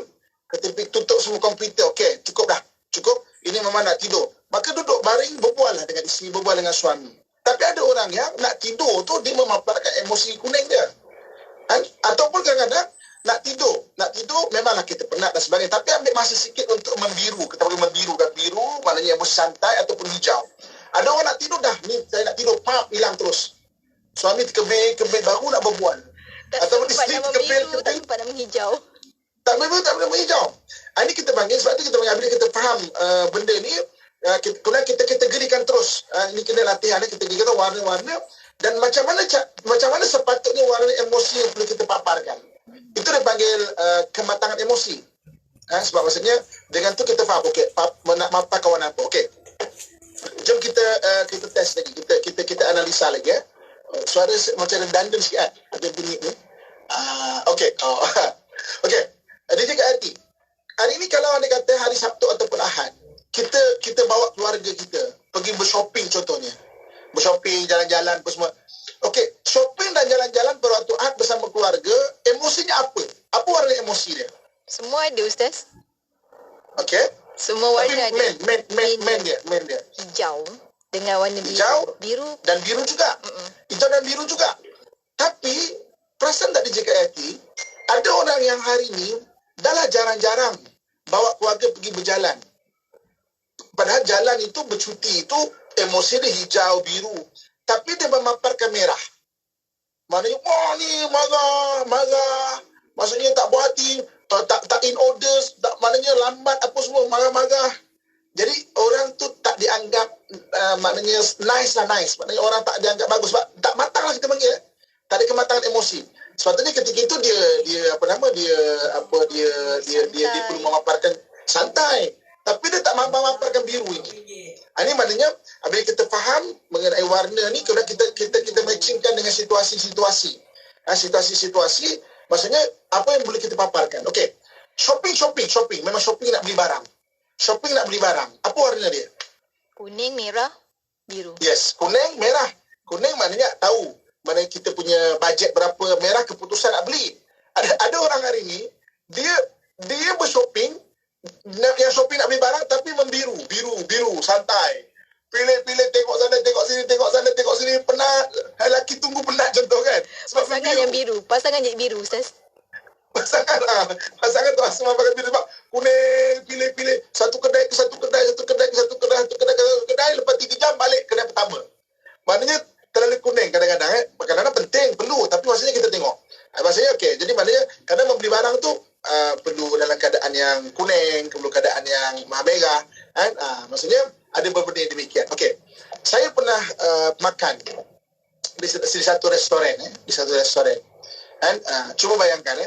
tutup semua komputer. Okey, cukup dah. Cukup. Ini mama nak tidur. Maka duduk baring, berbual lah dengan isteri, berbual dengan suami. Tapi ada orang yang nak tidur tu dia memaparkan emosi kuning dia. Ataupun kadang-kadang nak tidur memanglah kita penat dan sebagainya, tapi ambil masa sikit untuk membiru. Kita boleh membiru kan, biru maknanya emosi santai ataupun hijau. Ada orang nak tidur dah, ni saya nak tidur, hilang terus. Suami terkebir baru nak berbual. Ataupun isteri terkebir tak sempat nak menghijau. Tak boleh menghijau. Ini kita panggil, sebab tu kita panggil, bila kita faham benda ni, kemudian kita kategorikan terus. Ini kena latihan, kita kategorikan warna-warna dan macam mana sepatutnya warna emosi yang perlu kita paparkan. Itu dipanggil kematangan emosi. Sebab maksudnya dengan tu kita faham, okey, nak maparkan warna apa. Okey. Jom kita test lagi. Kita analisa lagi ya. Suara macam redundant sikit kan. Ada bunyi ni. Okey. Okey. DJ Kak Hati. Hari ni kalau anda kata hari Sabtu ataupun Ahad, kita bawa keluarga kita pergi bershopping contohnya. Bershopping, jalan-jalan apa semua. Okey, shopping dan jalan-jalan berwaktu Ahad bersama keluarga, emosinya apa? Apa warna emosi dia? Semua ada Ustaz. Okey. Semua warna ada. Main dia. Hijau dengan warna biru dan biru juga. Hijau dan biru juga. Tapi perasan tak DJ Kak Yati, ada orang yang hari ni dahlah jarang-jarang bawa keluarga pergi berjalan. Padahal jalan itu bercuti itu emosi dia hijau, biru. Tapi dia memaparkan merah. Maknanya, ni marah. Maksudnya tak buat hati, tak in order, maknanya lambat apa semua, marah-marah. Jadi orang tu tak dianggap maknanya nice. Maknanya orang tak dianggap bagus sebab tak matang lah kita panggil. Tak ada kematangan emosi. Sepatutnya ketika itu dia perlu memaparkan santai. Tapi dia tak memaparkan biru ini. Ini maknanya bila kita faham mengenai warna ni, kemudian kita matchingkan dengan situasi-situasi. Situasi-situasi maksudnya apa yang boleh kita paparkan. Okey. Shopping. Memang shopping nak beli barang. Apa warna dia? Kuning, merah, biru. Yes, kuning, merah. Kuning maknanya tahu mana kita punya bajet berapa, merah keputusan nak beli. Ada orang hari ni dia bershopping, yang shopping nak beli barang tapi biru, santai. Pilih tengok sini penat, lelaki tunggu penat contoh kan. Sebab pasangan yang biru, pasangan jadi biru Ustaz. Pasangan tu asal makan biru sebab kuning, pilih-pilih satu kedai ke satu kedai, satu kedai ke satu kedai, satu kedai ke satu kedai, lepas 3 jam balik kedai pertama. Maknanya terlalu kuning kadang-kadang kadang-kadang penting, perlu, tapi maksudnya kita tengok. Maksudnya okey, jadi maknanya kadang membeli barang tu perlu dalam keadaan yang kuning, perlu keadaan yang merah kan. Maksudnya ada berbenda yang demikian. Okey. Saya pernah makan di satu restoran di satu restoran. Kan cuba bayangkan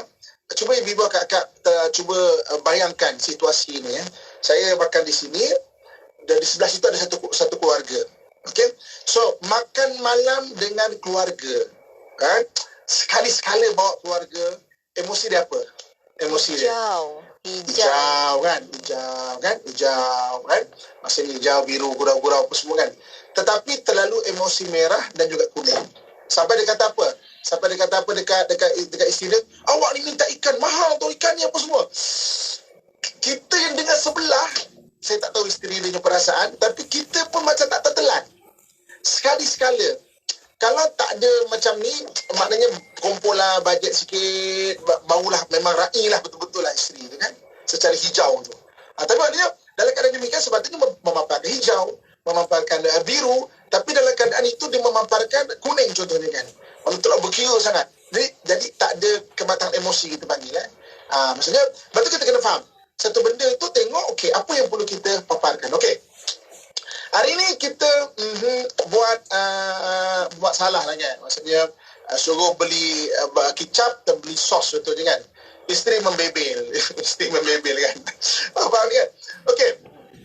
cuba ibu kakak cuba bayangkan situasi ini Saya makan di sini dan di sebelah situ ada satu keluarga. Okey. So makan malam dengan keluarga. Kan? Sekali-sekala bawa keluarga, emosi dia apa? Emosi dia hijau kan? Hijau kan? Maksudnya hijau, biru, gurau-gurau apa semua kan? Tetapi terlalu emosi merah dan juga kuning. Sampai dia kata apa? Dekat isteri dia, awak ni minta ikan mahal tu, ikannya apa semua. Kita yang dengar sebelah, saya tak tahu isteri dia punya perasaan, tapi kita pun macam tak tertelan. Sekali-sekala, kalau tak ada macam ni, maknanya kumpul lah bajet sikit, barulah memang raih lah betul-betul lah isteri tu kan, secara hijau tu. Tapi maknanya dalam keadaan demikian sebab dia memaparkan hijau, memaparkan biru, tapi dalam keadaan itu dia memaparkan kuning contohnya kan. Kalau terlalu berkira sangat. Jadi tak ada kematangan emosi kita panggil maksudnya, betul kita kena faham. Satu benda itu tengok, okey, apa yang perlu kita paparkan. Okey. Hari ni kita buat salah lah kan. Maksudnya suruh beli kicap dan beli sos contohnya kan. Isteri membebel. Isteri membebel kan. Faham kan? Okey.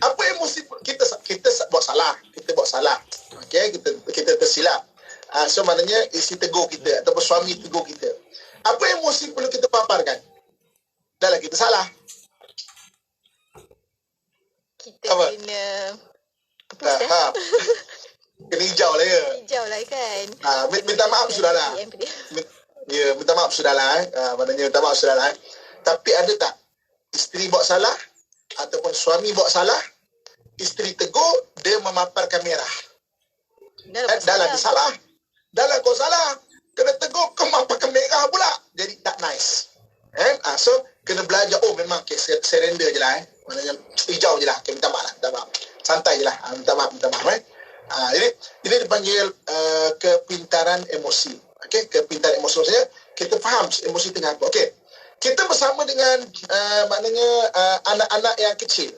Apa emosi kita buat salah. Kita buat salah. Okey, kita tersilap. So maknanya isteri tegur kita ataupun suami tegur kita. Apa emosi perlu kita paparkan? Dahlah kita salah. Kita apa? Kena hijau lah ya. Hijau lah kan. Minta maaf sudahlah. Ya, minta maaf sudahlah. Maknanya minta maaf sudahlah. Tapi ada tak isteri buat salah ataupun suami buat salah, isteri tegur, dia memaparkan merah. Dalam dia salah. Dalam kau salah, kena tegur, kau memaparkan merah pula. Jadi tak nice. So kena belajar. Oh memang surrender je lah. Maknanya hijau je lah. Okay, minta maaf lah. Minta maaf. Santai je lah. Minta maaf. Jadi ini dipanggil kepintaran emosi. Okay? Kepintaran emosi. Maksudnya kita faham emosi tengah apa. Okay. Kita bersama dengan maknanya anak-anak yang kecil.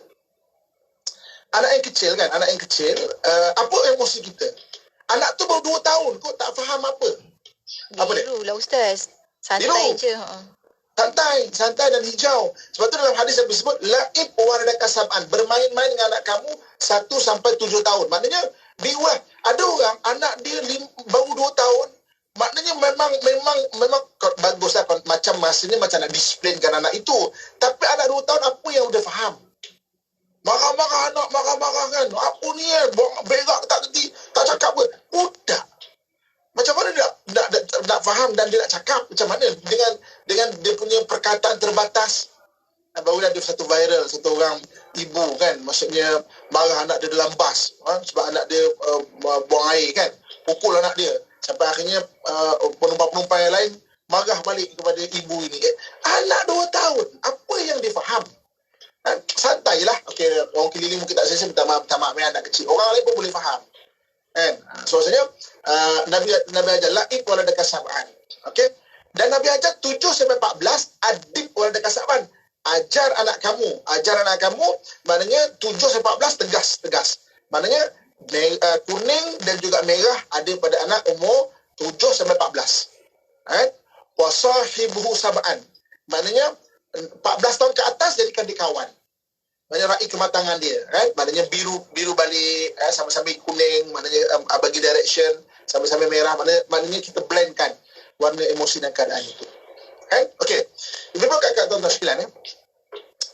Anak yang kecil kan. Anak yang kecil. Apa emosi kita? Anak tu baru 2 tahun. Kau tak faham apa? Apa dia? Biru lah Ustaz. Santai je. Santai dan hijau. Sebab tu dalam hadis yang disebut la'ib waradaka sab'an, bermain-main dengan anak kamu 1 sampai 7 tahun. Maknanya ada orang anak dia baru 2 tahun, maknanya memang baguslah macam masa ni macam nak disiplinkan anak itu. Tapi anak 2 tahun apa yang dia faham? Marah-marah anak, marah-marah kan. Apa ni berak tak kerti, tak cakap pun. Budak. Macam mana dia nak faham dan dia nak cakap macam mana dengan dia punya perkataan terbatas. Barulah ada satu viral, satu orang ibu kan, maksudnya marah anak dia dalam bas sebab anak dia buang air kan, pukul anak dia sampai akhirnya penumpang-penumpang yang lain marah balik kepada ibu ini. Anak 2 tahun, apa yang dia faham? Santai lah. Okay, orang keliling mungkin tak selesa, minta maaf anak kecil. Orang lain pun boleh faham. So maksudnya Nabi ajar la'ib waladaka sab'an. Okey. Dan Nabi ajar 7 sampai 14 adib waladaka sab'an. Ajar anak kamu, maknanya 7 sampai 14 tegas. Maknanya kuning dan juga merah ada pada anak umur 7 sampai 14. Wa sahibuhu sab'an. Maknanya 14 tahun ke atas jadikan dia kawan. Maknanya raih kematangan dia, kan? Maknanya biru balik, sama-sama kuning, maknanya bagi direction, sama-sama merah, maknanya kita blendkan warna emosi dan keadaan itu. Kan? Okey. Ibu kakak tuan-tuan sekalian,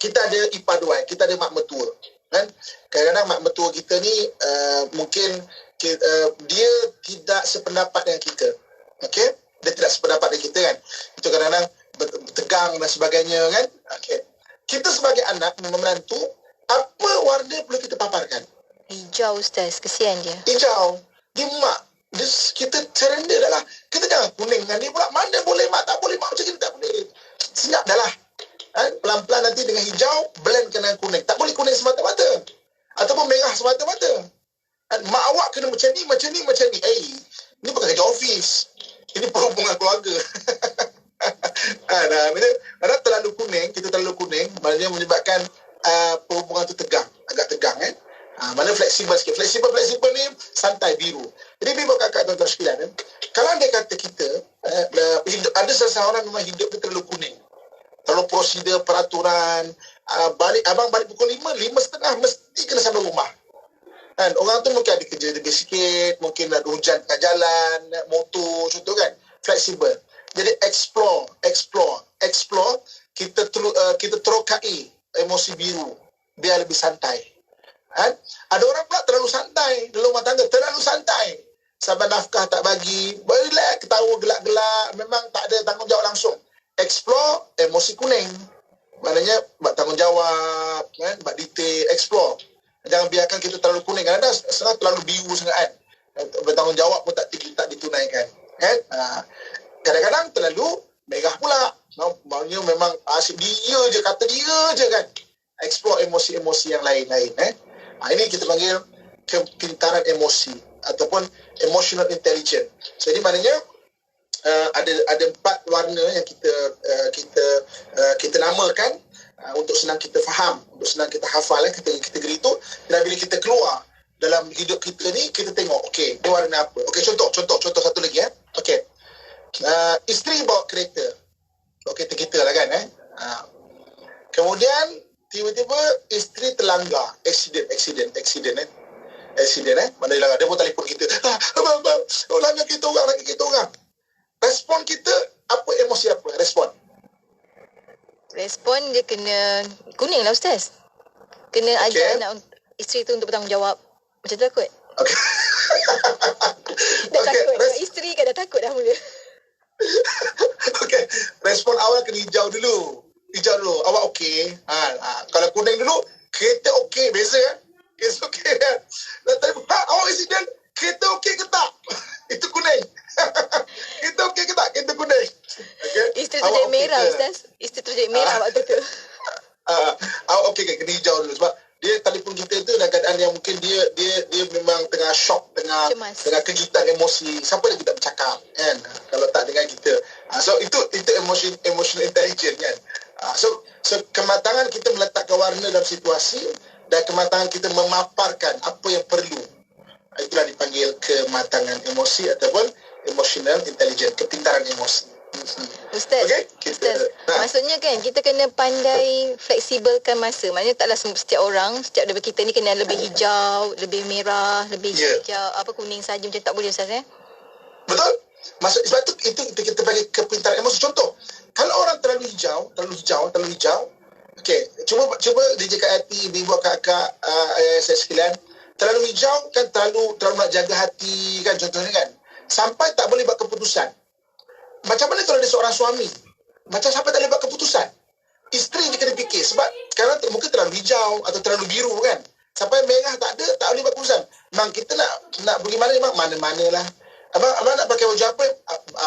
kita ada ipar dua, kita ada mak mertua, kan? Kadang-kadang mak mertua kita ni mungkin dia tidak sependapat dengan kita. Okey? Dia tidak sependapat dengan kita kan. Itu kadang-kadang bertegang dan sebagainya kan. Okey. Kita sebagai anak, menantu, apa warna perlu kita paparkan? Hijau Ustaz, kesian dia. Hijau. Dia kita surrender dah lah. Kita jangan kuning dengan ni pula. Mana boleh mak, tak boleh mak, macam kita tak boleh. Senyap dah lah. Pelan-pelan nanti dengan hijau, blend dengan kuning. Tak boleh kuning semata-mata. Ataupun merah semata-mata. Mak awak kena macam ni, macam ni, macam ni. Ini bukan kerja office. Ini perhubungan keluarga. Ada terlalu kuning, kita terlalu kuning, maknanya menyebabkan perhubungan tu tegang, agak tegang kan. Mana fleksibel sikit. Fleksibel ni santai, biru. Jadi biru kakak tuan-tuan sekalian, kalau dia kata kita ada seseorang memang hidup tu terlalu kuning, terlalu prosedur, peraturan, abang balik pukul 5:30 mesti kena sampai rumah. Kan orang tu mungkin ada kerja lebih sikit, mungkin ada hujan kat jalan, naik motor, contoh kan. Fleksibel. Jadi explore, kita terokai emosi biru biar lebih santai. Ada orang pula terlalu santai dalam rumah tangga, terlalu santai sampai nafkah tak bagi, relax, ketawa gelak-gelak, memang tak ada tanggungjawab langsung. Explore emosi kuning, maknanya buat tanggungjawab kan, buat detail, explore. Jangan biarkan kita terlalu kuning, kadang-kadang terlalu biru sangat kan, bertanggungjawab pun tak ditunaikan kan. Kadang-kadang terlalu merah pula, maknanya memang asyik dia je, kata dia je kan. Explore emosi-emosi yang lain-lain. Ini kita panggil kepintaran emosi ataupun emotional intelligence. Jadi maknanya ada 4 warna yang kita namakan untuk senang kita faham, untuk senang kita hafal kategori itu. Dan bila kita keluar dalam hidup kita ni, kita tengok okey, dia warna apa. Okey, contoh satu lagi okey. Isteri bawa kereta. Kereta kita lah kan kemudian tiba-tiba isteri terlanggar, accident mana dia langgar, dia pun telefon kita, abang, langgar kereta orang. Respon kita apa, emosi apa? Respon dia kena kuning lah Ustaz. Kena ajar anak isteri tu untuk bertanggungjawab. Macam tu takut. Okey. Takut. Isteri kan dah takut dah mula. Okey, respon awal kena hijau dulu. Awak okey. Kalau kuning dulu, kereta okey, beza kan? Kereta okey kan? Awak accident, kereta okey ke tak? Itu kuning. Kereta okey ke tak? Kereta kuning. Okay? Isteri tu jadi merah Ustaz. Isteri tu jadi merah waktu tu. Awak okey kan? Kena hijau dulu sebab dia telefon kita tu dalam keadaan yang mungkin dia memang tengah shock, tengah kegiatan emosi. Siapa dia tidak bercakap kan, kalau tak dengan kita. So itu emotional intelligence kan. So kematangan kita meletakkan warna dalam situasi dan kematangan kita memaparkan apa yang perlu. Itulah dipanggil kematangan emosi ataupun emotional intelligence, kepintaran emosi. Ustaz, maksudnya kan kita kena pandai fleksibelkan masa. Maknanya taklah setiap orang, setiap daripada kita ni kena lebih hijau, lebih merah, lebih hijau, kuning saja, macam tak boleh Ustaz Betul. Sebab itu kita panggil kepintaran emosi. Contoh, kalau orang terlalu hijau, okey, cuba DJ Kak Hati, ibu kakak, saya sekalian, terlalu hijau kan, terlalu nak jaga hati kan, contohnya kan, sampai tak boleh buat keputusan. Macam mana kalau dia seorang suami? Macam sampai tak boleh buat keputusan. Isteri dia kena fikir. Sebab sekarang mungkin terlalu hijau atau terlalu biru kan. Sampai merah tak boleh buat keputusan. Memang kita nak pergi mana, memang mana-mana lah. Abang nak pakai baju apa?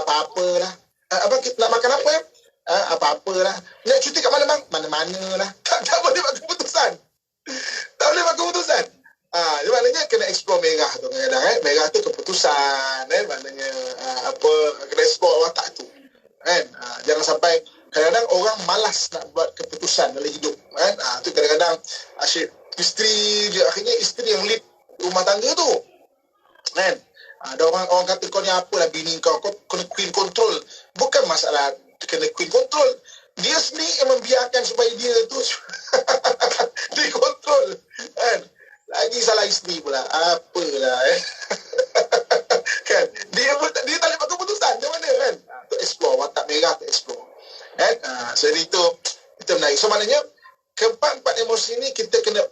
Apa-apa lah. Abang nak makan apa? Apa-apa lah. Nak cuti kat mana bang? Mana-mana lah. Tak boleh buat keputusan. Tak boleh buat keputusan. Maknanya kena explore merah tu kadang-kadang merah tu keputusan maknanya kena explore watak tu kan. Jangan sampai kadang-kadang orang malas nak buat keputusan dalam hidup kan. Tu kadang-kadang asyik isteri je, akhirnya isteri yang lead rumah tangga tu kan. Ada orang kata kau ni apalah bini kau kena queen control. Bukan masalah kena queen control, dia sendiri yang membiarkan supaya dia tu dikontrol kan. Lagi salah isteri pula. Apalah kan. Dia tak boleh buat keputusan. Macam mana kan? Tu explore. Watak merah tu explore. Kan? So itu menarik. So maknanya keempat emosi ni kita kena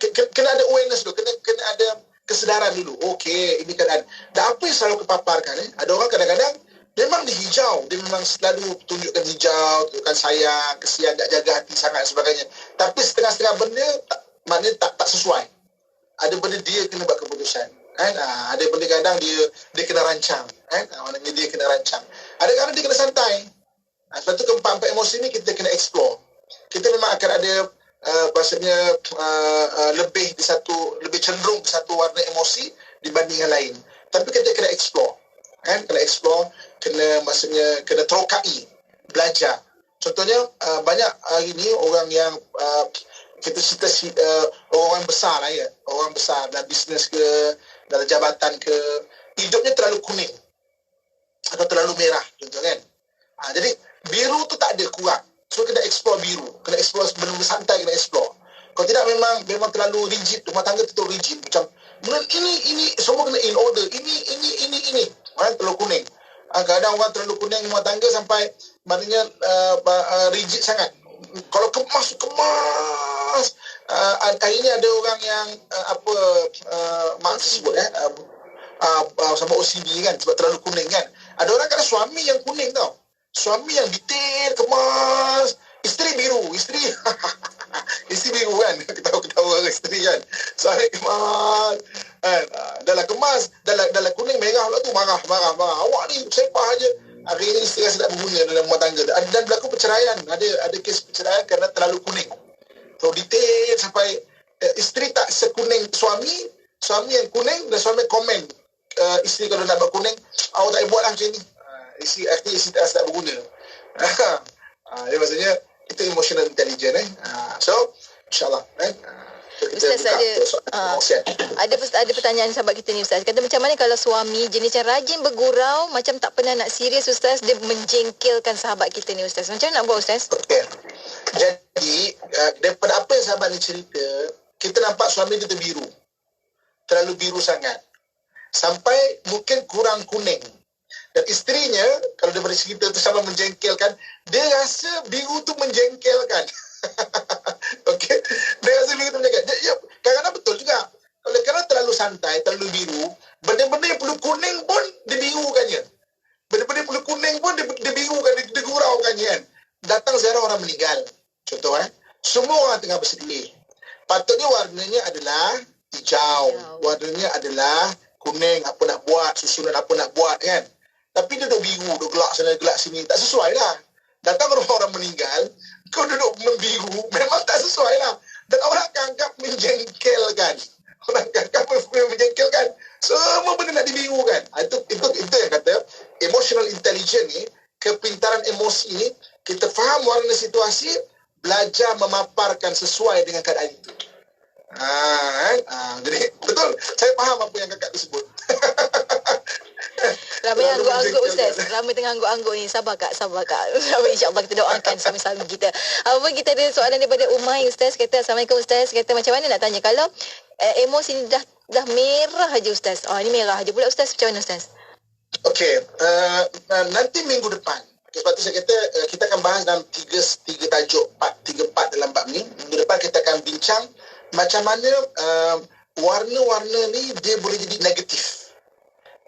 ada awareness dulu. Kena ada kesedaran dulu. Okey, ini keadaan. Dan apa yang selalu kepaparkan Ada orang kadang-kadang memang dia hijau. Dia memang selalu tunjukkan hijau, tunjukkan sayang, kesian, tak jaga hati sangat dan sebagainya. Tapi setengah-setengah benda maknanya tak sesuai. Ada benda dia kena buat keputusan. kan. Ada pun kadang dia kena rancang, kan. Maknanya dia kena rancang. Ada kadang dia kena santai. Sebab tu keempat-empat emosi ni kita kena explore. Kita memang akan ada maksudnya lebih cenderung di satu warna emosi dibanding yang lain. Tapi kita kena explore, kan. Kena explore, kena terokai, belajar. Contohnya banyak hari ni orang yang kita cerita orang besar lah ya, orang besar dalam bisnes ke, dalam jabatan ke, hidupnya terlalu kuning atau terlalu merah, contoh kan. Jadi biru tu tak ada, kurang. So kena explore biru, kena explore benda-benda santai, kena explore. Kalau tidak memang terlalu rigid, rumah tangga tu terlalu rigid. Macam ini semua kena in order. Ini orang terlalu kuning. Kadang orang terlalu kuning rumah tangga sampai maknanya rigid sangat. Kalau kemas. Hari ini ada orang yang mak sebut sama OCD kan, sebab terlalu kuning kan. Ada orang kan suami yang kuning tau. Suami yang detail, kemas. Isteri biru. Isteri biru kan. Ketawa-ketawa isteri kan. Suami kemas. Dah lah kemas. Dah lah kuning, merah pula tu. Marah. Awak ni sepah aje. Hari ini isteri rasa tak berguna dalam rumah tangga. Dan berlaku perceraian. Ada kes perceraian kerana terlalu kuning. Terlalu detail sampai isteri tak sekuning suami. Suami yang kuning dan suami komen. Isteri kalau nak buat kuning, awak tak boleh buat lah macam ni. Isteri tak rasa tak berguna. Dia maksudnya kita emotional intelligent. So insyaAllah Ustaz ada pertanyaan sahabat kita ni Ustaz. Kata macam mana kalau suami jenis yang rajin bergurau, macam tak pernah nak serius Ustaz, dia menjengkelkan sahabat kita ni Ustaz. Macam mana nak buat Ustaz? Okay. Jadi daripada apa yang sahabat ni cerita, kita nampak suami dia terbiru. Terlalu biru sangat. Sampai mungkin kurang kuning. Dan isterinya, kalau daripada cerita tu sama menjengkelkan, dia rasa biru tu menjengkelkan. Okey, dia rasa biru tu menjengkelkan. Ya, kadang-kadang betul juga. Kerana terlalu santai, terlalu biru, benda-benda yang perlu kuning pun dibirukannya. Benda-benda yang perlu kuning pun dibirukan, diguraukannya kan. Datang ziarah orang meninggal. Contoh semua orang tengah bersedih. Patutnya warnanya adalah hijau. Warnanya adalah kuning, apa nak buat, susunan apa nak buat kan. Tapi dia duduk biru, duduk gelak sana, gelak sini. Tak sesuai lah. Datang rumah orang meninggal, kau duduk membiru, memang tak sesuai lah. Dan orang akan anggap menjengkelkan. Orang akan anggap menjengkelkan. Semua benda nak dibirukan. Itu yang kata, emotional intelligence ni, kepintaran emosi ni, kita faham warna situasi, belajar memaparkan sesuai dengan keadaan itu. Jadi, betul. Saya faham apa yang kakak tu sebut. Ramai yang angguk-angguk Ustaz. Ramai tengah angguk-angguk ni. Sabar kak. Ramai insyaAllah kita doakan suami-suami kita. Apa kita ada soalan daripada Umay Ustaz. Kata Assalamualaikum Ustaz. Kata macam mana nak tanya kalau emosi ni dah merah aja Ustaz. Ini merah aja pula Ustaz. Macam mana Ustaz? Okey. Nanti minggu depan. Sebab tu saya kata kita akan bahas dalam tiga tajuk. Tiga part dalam bab ni. Minggu depan kita akan bincang macam mana warna-warna ni dia boleh jadi negatif.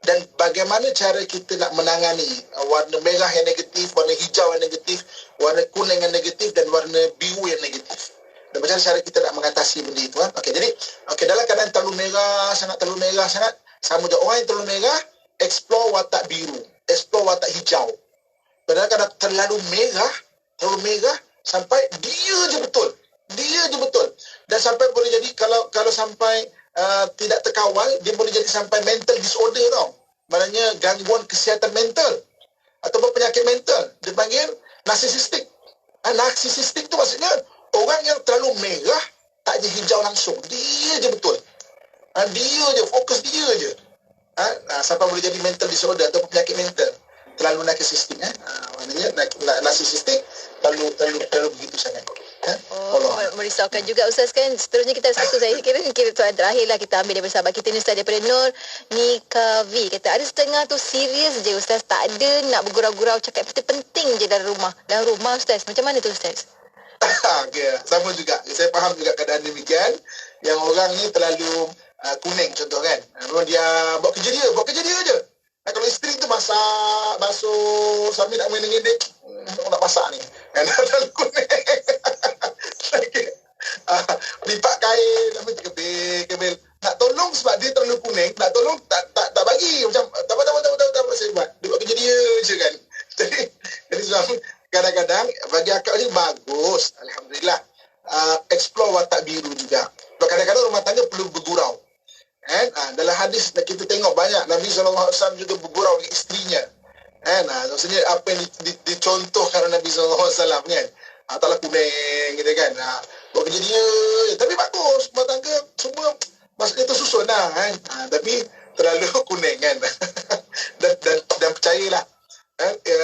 Dan bagaimana cara kita nak menangani warna merah yang negatif, warna hijau yang negatif, warna kuning yang negatif dan warna biru yang negatif. Dan macam cara kita nak mengatasi benda itu. Okey, jadi dalam keadaan terlalu merah sangat, sama je orang yang terlalu merah, explore watak biru, explore watak hijau. Padahal kadang terlalu merah sampai dia je betul. Dan sampai boleh jadi kalau sampai tidak terkawal, dia boleh jadi sampai mental disorder tau. Maknanya gangguan kesihatan mental ataupun penyakit mental. Dia panggil narsisistik. Narsisistik tu maksudnya orang yang terlalu merah, tak je hijau langsung. Dia je betul. Dia je, fokus dia je. Sampai boleh jadi mental disorder ataupun penyakit mental. Terlalu narsisistik. Maknanya narsisistik terlalu begitu sangat. Merisaukan juga Ustaz kan. Seterusnya kita satu saya kira soalan terakhir lah kita ambil daripada sahabat kita ni Ustaz, daripada Nur Nikavi. Kata ada setengah tu serius je Ustaz, tak ada nak bergurau-gurau, cakap penting je dalam rumah Ustaz. Macam mana tu Ustaz? Okay. Sama juga, saya faham juga keadaan demikian. Yang orang ni terlalu kuning contoh kan. Dia buat kerja dia je. Kalau isteri tu masak, basuh, suami nak main dengan dia, nak masak ni. Terlalu kuning. Lipat kain, kebel. Nak tolong tolong sebab dia terlalu kuning, tak tolong tak bagi, macam tak apa saya buat. Dia buat kerja dia je kan. Jadi sebab kadang-kadang bagi akak ni bagus, alhamdulillah. Explore watak biru juga. Sebab kadang-kadang rumah tangga perlu bergurau. Dalam hadis kita tengok banyak Nabi SAW juga bergurau dengan isterinya. Maksudnya apa yang dicontohkan oleh Nabi SAW kan. Taklah kuning gitu kan. Buat kerja dia. Tapi bagus. Rumah tangga semua maksudnya tersusun lah kan. Tapi terlalu kuning kan. dan percayalah.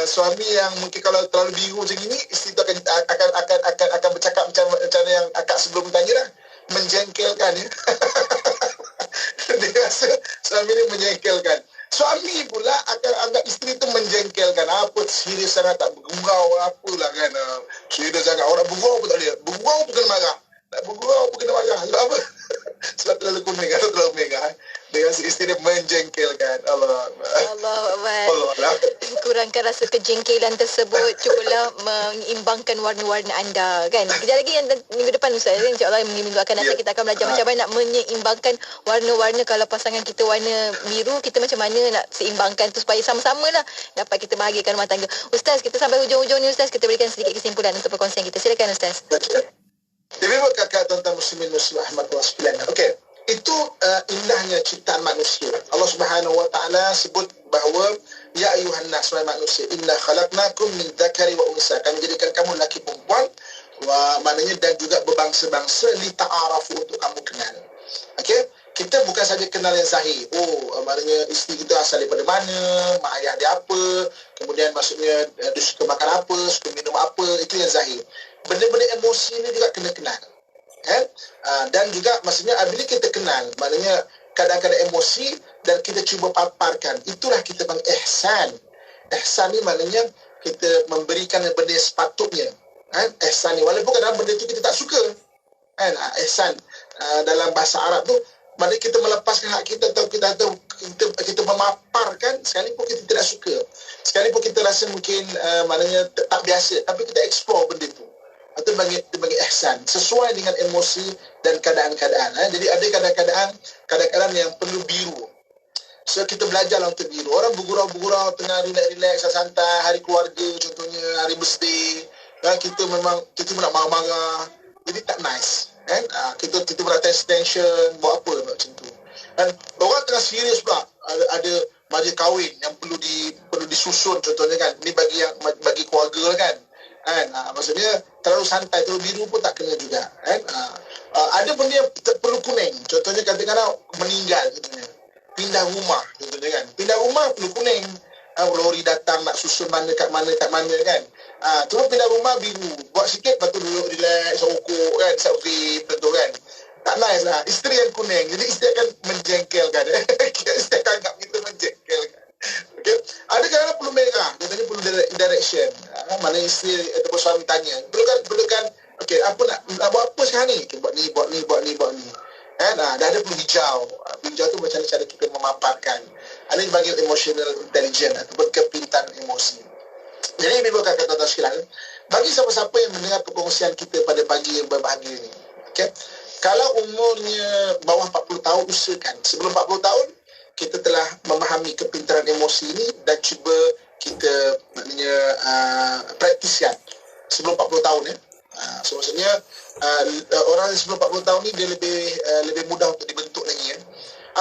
Suami yang mungkin kalau terlalu biru macam ini, isteri tu akan bercakap macam yang akak sebelum tanya lah. Menjengkelkan ya. Dia rasa suami ni menjengkelkan. Suami pula akan anggap isteri tu menjengkelkan. Apa serius sangat, tak bergurau apalah kan. Serius sangat, orang bergurau pun tak boleh. Bergurau pun kena marah. Tak bergurau pun kena marah. Sebab apa? Sebab terlalu kuning atau terlalu merah. Dia rasa isteri dia menjengkelkan. Allah kurangkan rasa kejengkelan tersebut. Cubalah mengimbangkan warna-warna anda kan. Kejap lagi yang minggu depan Ustaz, insyaAllah minggu akan datang kita akan belajar macam mana nak menyeimbangkan warna-warna. Kalau pasangan kita warna biru, kita macam mana nak seimbangkan tu supaya sama-sama lah dapat kita bahagikan rumah tangga. Ustaz, kita sampai hujung-hujung ni Ustaz, kita berikan sedikit kesimpulan untuk perkongsian kita. Silakan Ustaz. Jadi kakak tuan-tuan muslimin muslimat rahmatullah sekalian. Okey. Itu indahnya ciptaan manusia. Allah Subhanahu wa taala sebut bahawa ya ayuhan nas, wahai manusia, inna khalaqnakum min dzakari wa unsa. Kami jadikan kamu lelaki perempuan, maknanya dan juga berbangsa-bangsa, li ta'arafu, untuk kamu kenal. Okey? Kita bukan saja kenal yang zahir. Maknanya isteri kita asal daripada mana, mak ayah dia apa, kemudian maksudnya dia suka makan apa, suka minum apa, itu yang zahir. Benda-benda emosi ni juga kena kenal. Dan juga maksudnya bila kita kenal, maknanya kadang-kadang emosi dan kita cuba paparkan, itulah kita panggil ihsan. Ihsan ni maknanya kita memberikan benda yang sepatutnya. Ihsan ni walaupun kadang benda tu kita tak suka. Ihsan dalam bahasa Arab tu maknanya kita melepaskan hak kita, atau kita memaparkan sekalipun kita tidak suka, sekalipun kita rasa mungkin maknanya tak biasa, tapi kita explore benda tu. Atau bagi ihsan sesuai dengan emosi dan keadaan-keadaan. Jadi ada kadang-kadang yang perlu biru. So kita belajarlah untuk biru. Orang bergurau-gurau tengah relax santai, hari keluarga contohnya, hari birthday. Kita nak marah-marah. Jadi tak nice. Kita nak tension, buat apa macam tu. Orang tengah serius pula. Ada majlis kahwin yang perlu disusun contohnya kan. Ini bagi keluarga kan. Maksudnya terlalu santai, terlalu biru pun tak kena juga. Ada benda yang perlu kuning. Contohnya kadang-kadang meninggal contohnya. Pindah rumah contohnya kan. Pindah rumah perlu kuning. Lori datang nak susun mana kat mana kan. Cuma pindah rumah biru. Buat sikit lepas tu duduk relax, rokok kan, vape tentu kan. Tak nice lah. Isteri yang kuning. Jadi isteri akan menjengkelkan. Isteri akan anggap kita menjengkelkan. Okay. Ada kadang-kadang perlu merah. Contohnya perlu direction. Mana isteri ataupun suami tanya. Perlukan okey, apa nak buat apa sekarang ni? Okay, buat ni. Dah ada perlu hijau. Hijau tu macam cara kita memaparkan. Ada yang bagi emotional intelligence ataupun kepintaran emosi. Jadi bila kata sekalian, bagi siapa-siapa yang mendengar perkongsian kita pada pagi yang berbahagia ni. Okay. Kalau umurnya bawah 40 tahun, usahakan sebelum 40 tahun kita telah memahami kepintaran emosi ini dan cuba kita maknanya praktiskan sebelum 40 tahun ya. So maksudnya orang sebelum 40 tahun ni dia lebih mudah untuk dibentuk lagi ya.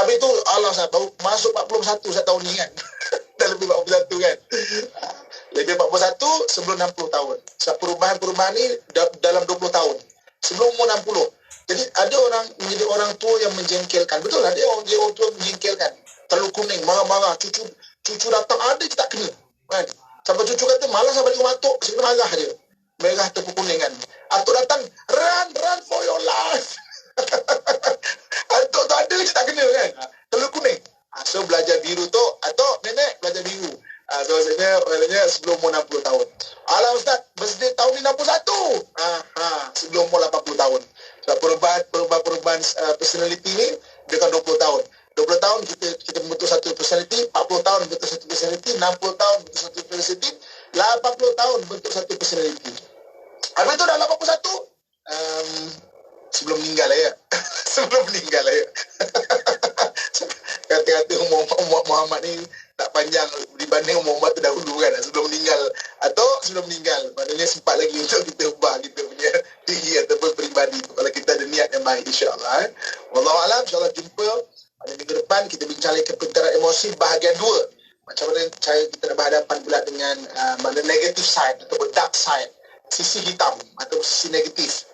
Habis tu Allah baru masuk 41 tahun ni kan. Dah lebih 41 kan. Lebih 41 sebelum 60 tahun. Sebab perubahan ni dalam 20 tahun. Sebelum umur 60. Jadi ada orang menjadi orang tua yang menjengkelkan. Betul lah, dia orang tua menjengkelkan. Terlalu kuning, marah-marah. Cucu datang ada je tak kena. Kan? Sampai cucu kata, malas lah balik rumah atuk. Saya marah je. Merah ataupun kuning kan. Atuk datang, run for your life. Atuk tu ada je tak kena kan. Terlalu kuning. So belajar biru tu, atuk, nenek belajar biru. So maksudnya sebelum umur 60 tahun. Alah Ustaz, birthday tahun ni 61. Sebelum umur 80 tahun. Sebab perubahan personality ni dekat 20 tahun. 20 tahun kita membentuk satu personality, 40 tahun bentuk satu personality, 60 tahun bentuk satu personality, 80 tahun bentuk satu personality. Habis tu dah 81, sebelum meninggal ya. Sebelum meninggal ya. Kata-kata umur Muhammad ni tak panjang dibanding umur Muhammad terdahulu kan, sebelum meninggal atau sebelum meninggal. Maknanya sempat lagi untuk kita ubah kita punya diri ataupun peribadi tu kalau kita ada niat yang baik, insya-Allah. Wallahualam, insya-Allah jumpa pada minggu depan kita bincang lagi kepintaran emosi bahagian 2. Macam mana cara kita nak berhadapan pula dengan mana negative side ataupun dark side, sisi hitam atau sisi negatif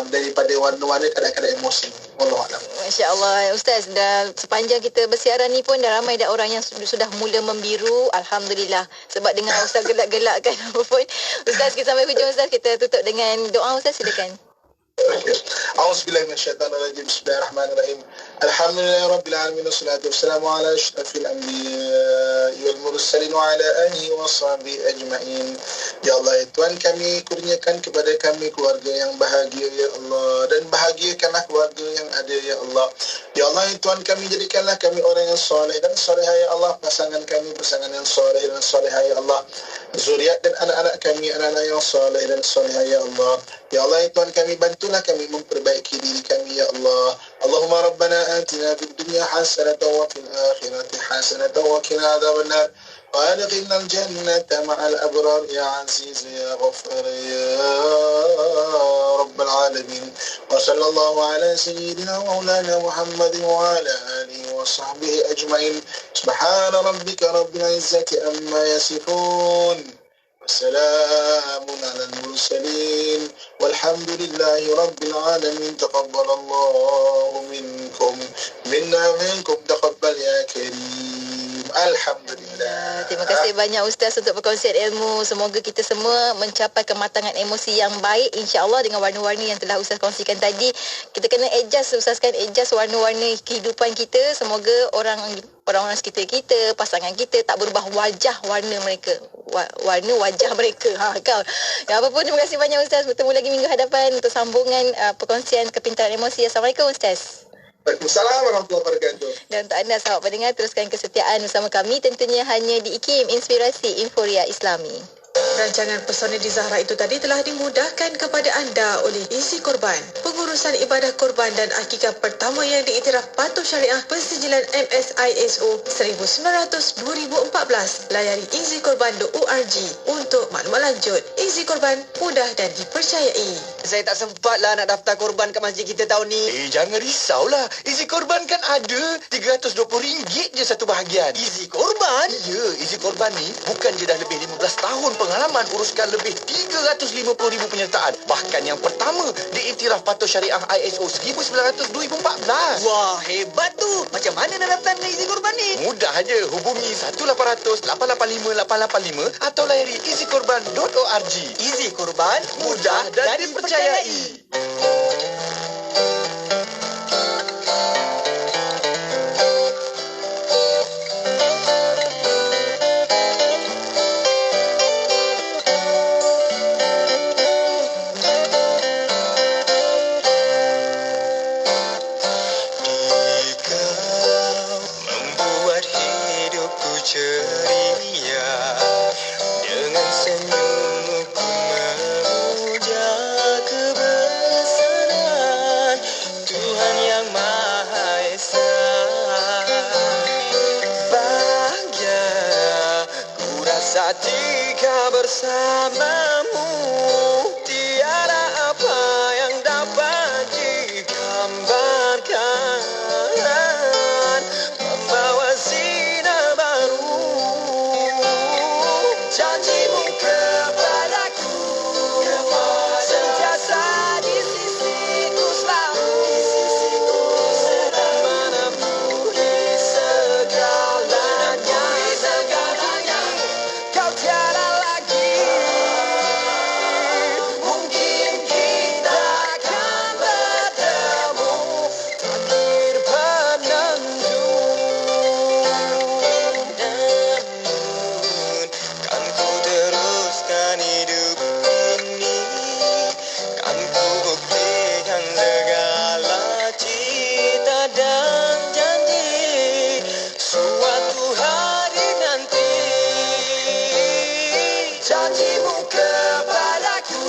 daripada warna-warna kadang-kadang emosi. Wallahualam. Masya-Allah Ustaz, dah sepanjang kita bersiaran ni pun dah ramai dah orang yang sudah mula membiru, alhamdulillah. Sebab dengar Ustaz gelak-gelak kan apa pun. Ustaz, kita sampai hujung Ustaz, kita tutup dengan doa Ustaz, silakan. A'udzubillahi minasyaitonirrajim. Bismillahirrahmanirrahim. Alhamdulillahirabbil alamin wassalatu wassalamu ala asyrafil anbiya'i wal mursalin wa ala alihi washabihi ajma'in. Ya Allah, ya Tuhan kami, kurniakan kepada kami keluarga yang bahagia ya Allah, dan bahagiakanlah keluarga yang ada ya Allah. Ya Allah, ya Tuhan kami, jadikanlah kami orang yang soleh dan solehah ya Allah. Pasangan kami pasangan yang soleh dan solehah ya Allah. Zuriat dan anak-anak kami anak-anak yang soleh dan solehah ya Allah. Ya Allah, ya Tuhan kami, bantulah kami memperbaiki diri kami ya Allah. Allahumma rabbana atina fid dunya hasanatan wa fil akhirati hasanatan wa qina adzabannar. وأدخلنا الجنة مع الأبرار يا عزيز يا غفار يا رب العالمين. وصلى الله على سيدنا مولانا محمد وعلى آله وصحبه أجمعين. سبحان ربك رب العزة عما يصفون وسلام على المرسلين والحمد لله رب العالمين. تقبل الله منكم منا منكم تقبل يا كريم. Alhamdulillah. Terima kasih banyak Ustaz untuk perkongsian ilmu. Semoga kita semua mencapai kematangan emosi yang baik, insya-Allah, dengan warna-warni yang telah Ustaz kongsikan tadi. Kita kena adjust, Ustaz kan, adjust warna-warna kehidupan kita. Semoga orang-orang sekitar kita, pasangan kita tak berubah wajah warna mereka. Warna wajah mereka. Kau. Ya, apa pun, terima kasih banyak Ustaz. Bertemu lagi minggu hadapan untuk sambungan perkongsian kepintaran emosi. Assalamualaikum Ustaz. Waalaikumsalam warahmatullahi wabarakatuh. Dan untuk anda sahabat pendengar, teruskan kesetiaan bersama kami tentunya hanya di IKIM, Inspirasi Inforia Islami. Rancangan Pesona di Zahra itu tadi telah dimudahkan kepada anda oleh Easy Korban. Pengurusan ibadah korban dan akikah pertama yang diiktiraf patuh syariah persijilan MSISO 1900-2014. Layari easykorban.org untuk maklumat lanjut. Easy Korban, mudah dan dipercayai. Saya tak sempat lah nak daftar korban kat masjid kita tahun ni. Jangan risaulah. Easy Korban kan ada. RM320 je satu bahagian. Easy Korban? Ya, Easy Korban ni bukan je dah lebih 15 tahun pengalaman uruskan lebih 350,000 penyertaan. Bahkan yang pertama diiktiraf patuh syariah ISO 1900-2014. Wah, hebat tu. Macam mana nak daftar dengan Easy Korban ni? Mudah aja. Hubungi 1-800-885-885 atau layari easykorban.org. Easy Korban, mudah dan dipercayai. Jika bersamamu tiada apa yang dapat digambarkan, membawa sinar baru. Janjimu kepadaku sentiasa di sisiku selalu, menempuhi segalanya. Kau tiada lagi, mungkin kita akan bertemu, takdir penentu. Namun kan ku teruskan hidup ini, kan ku buktikan segala cita dan janji. Suatu hari nanti janjimu kepadaku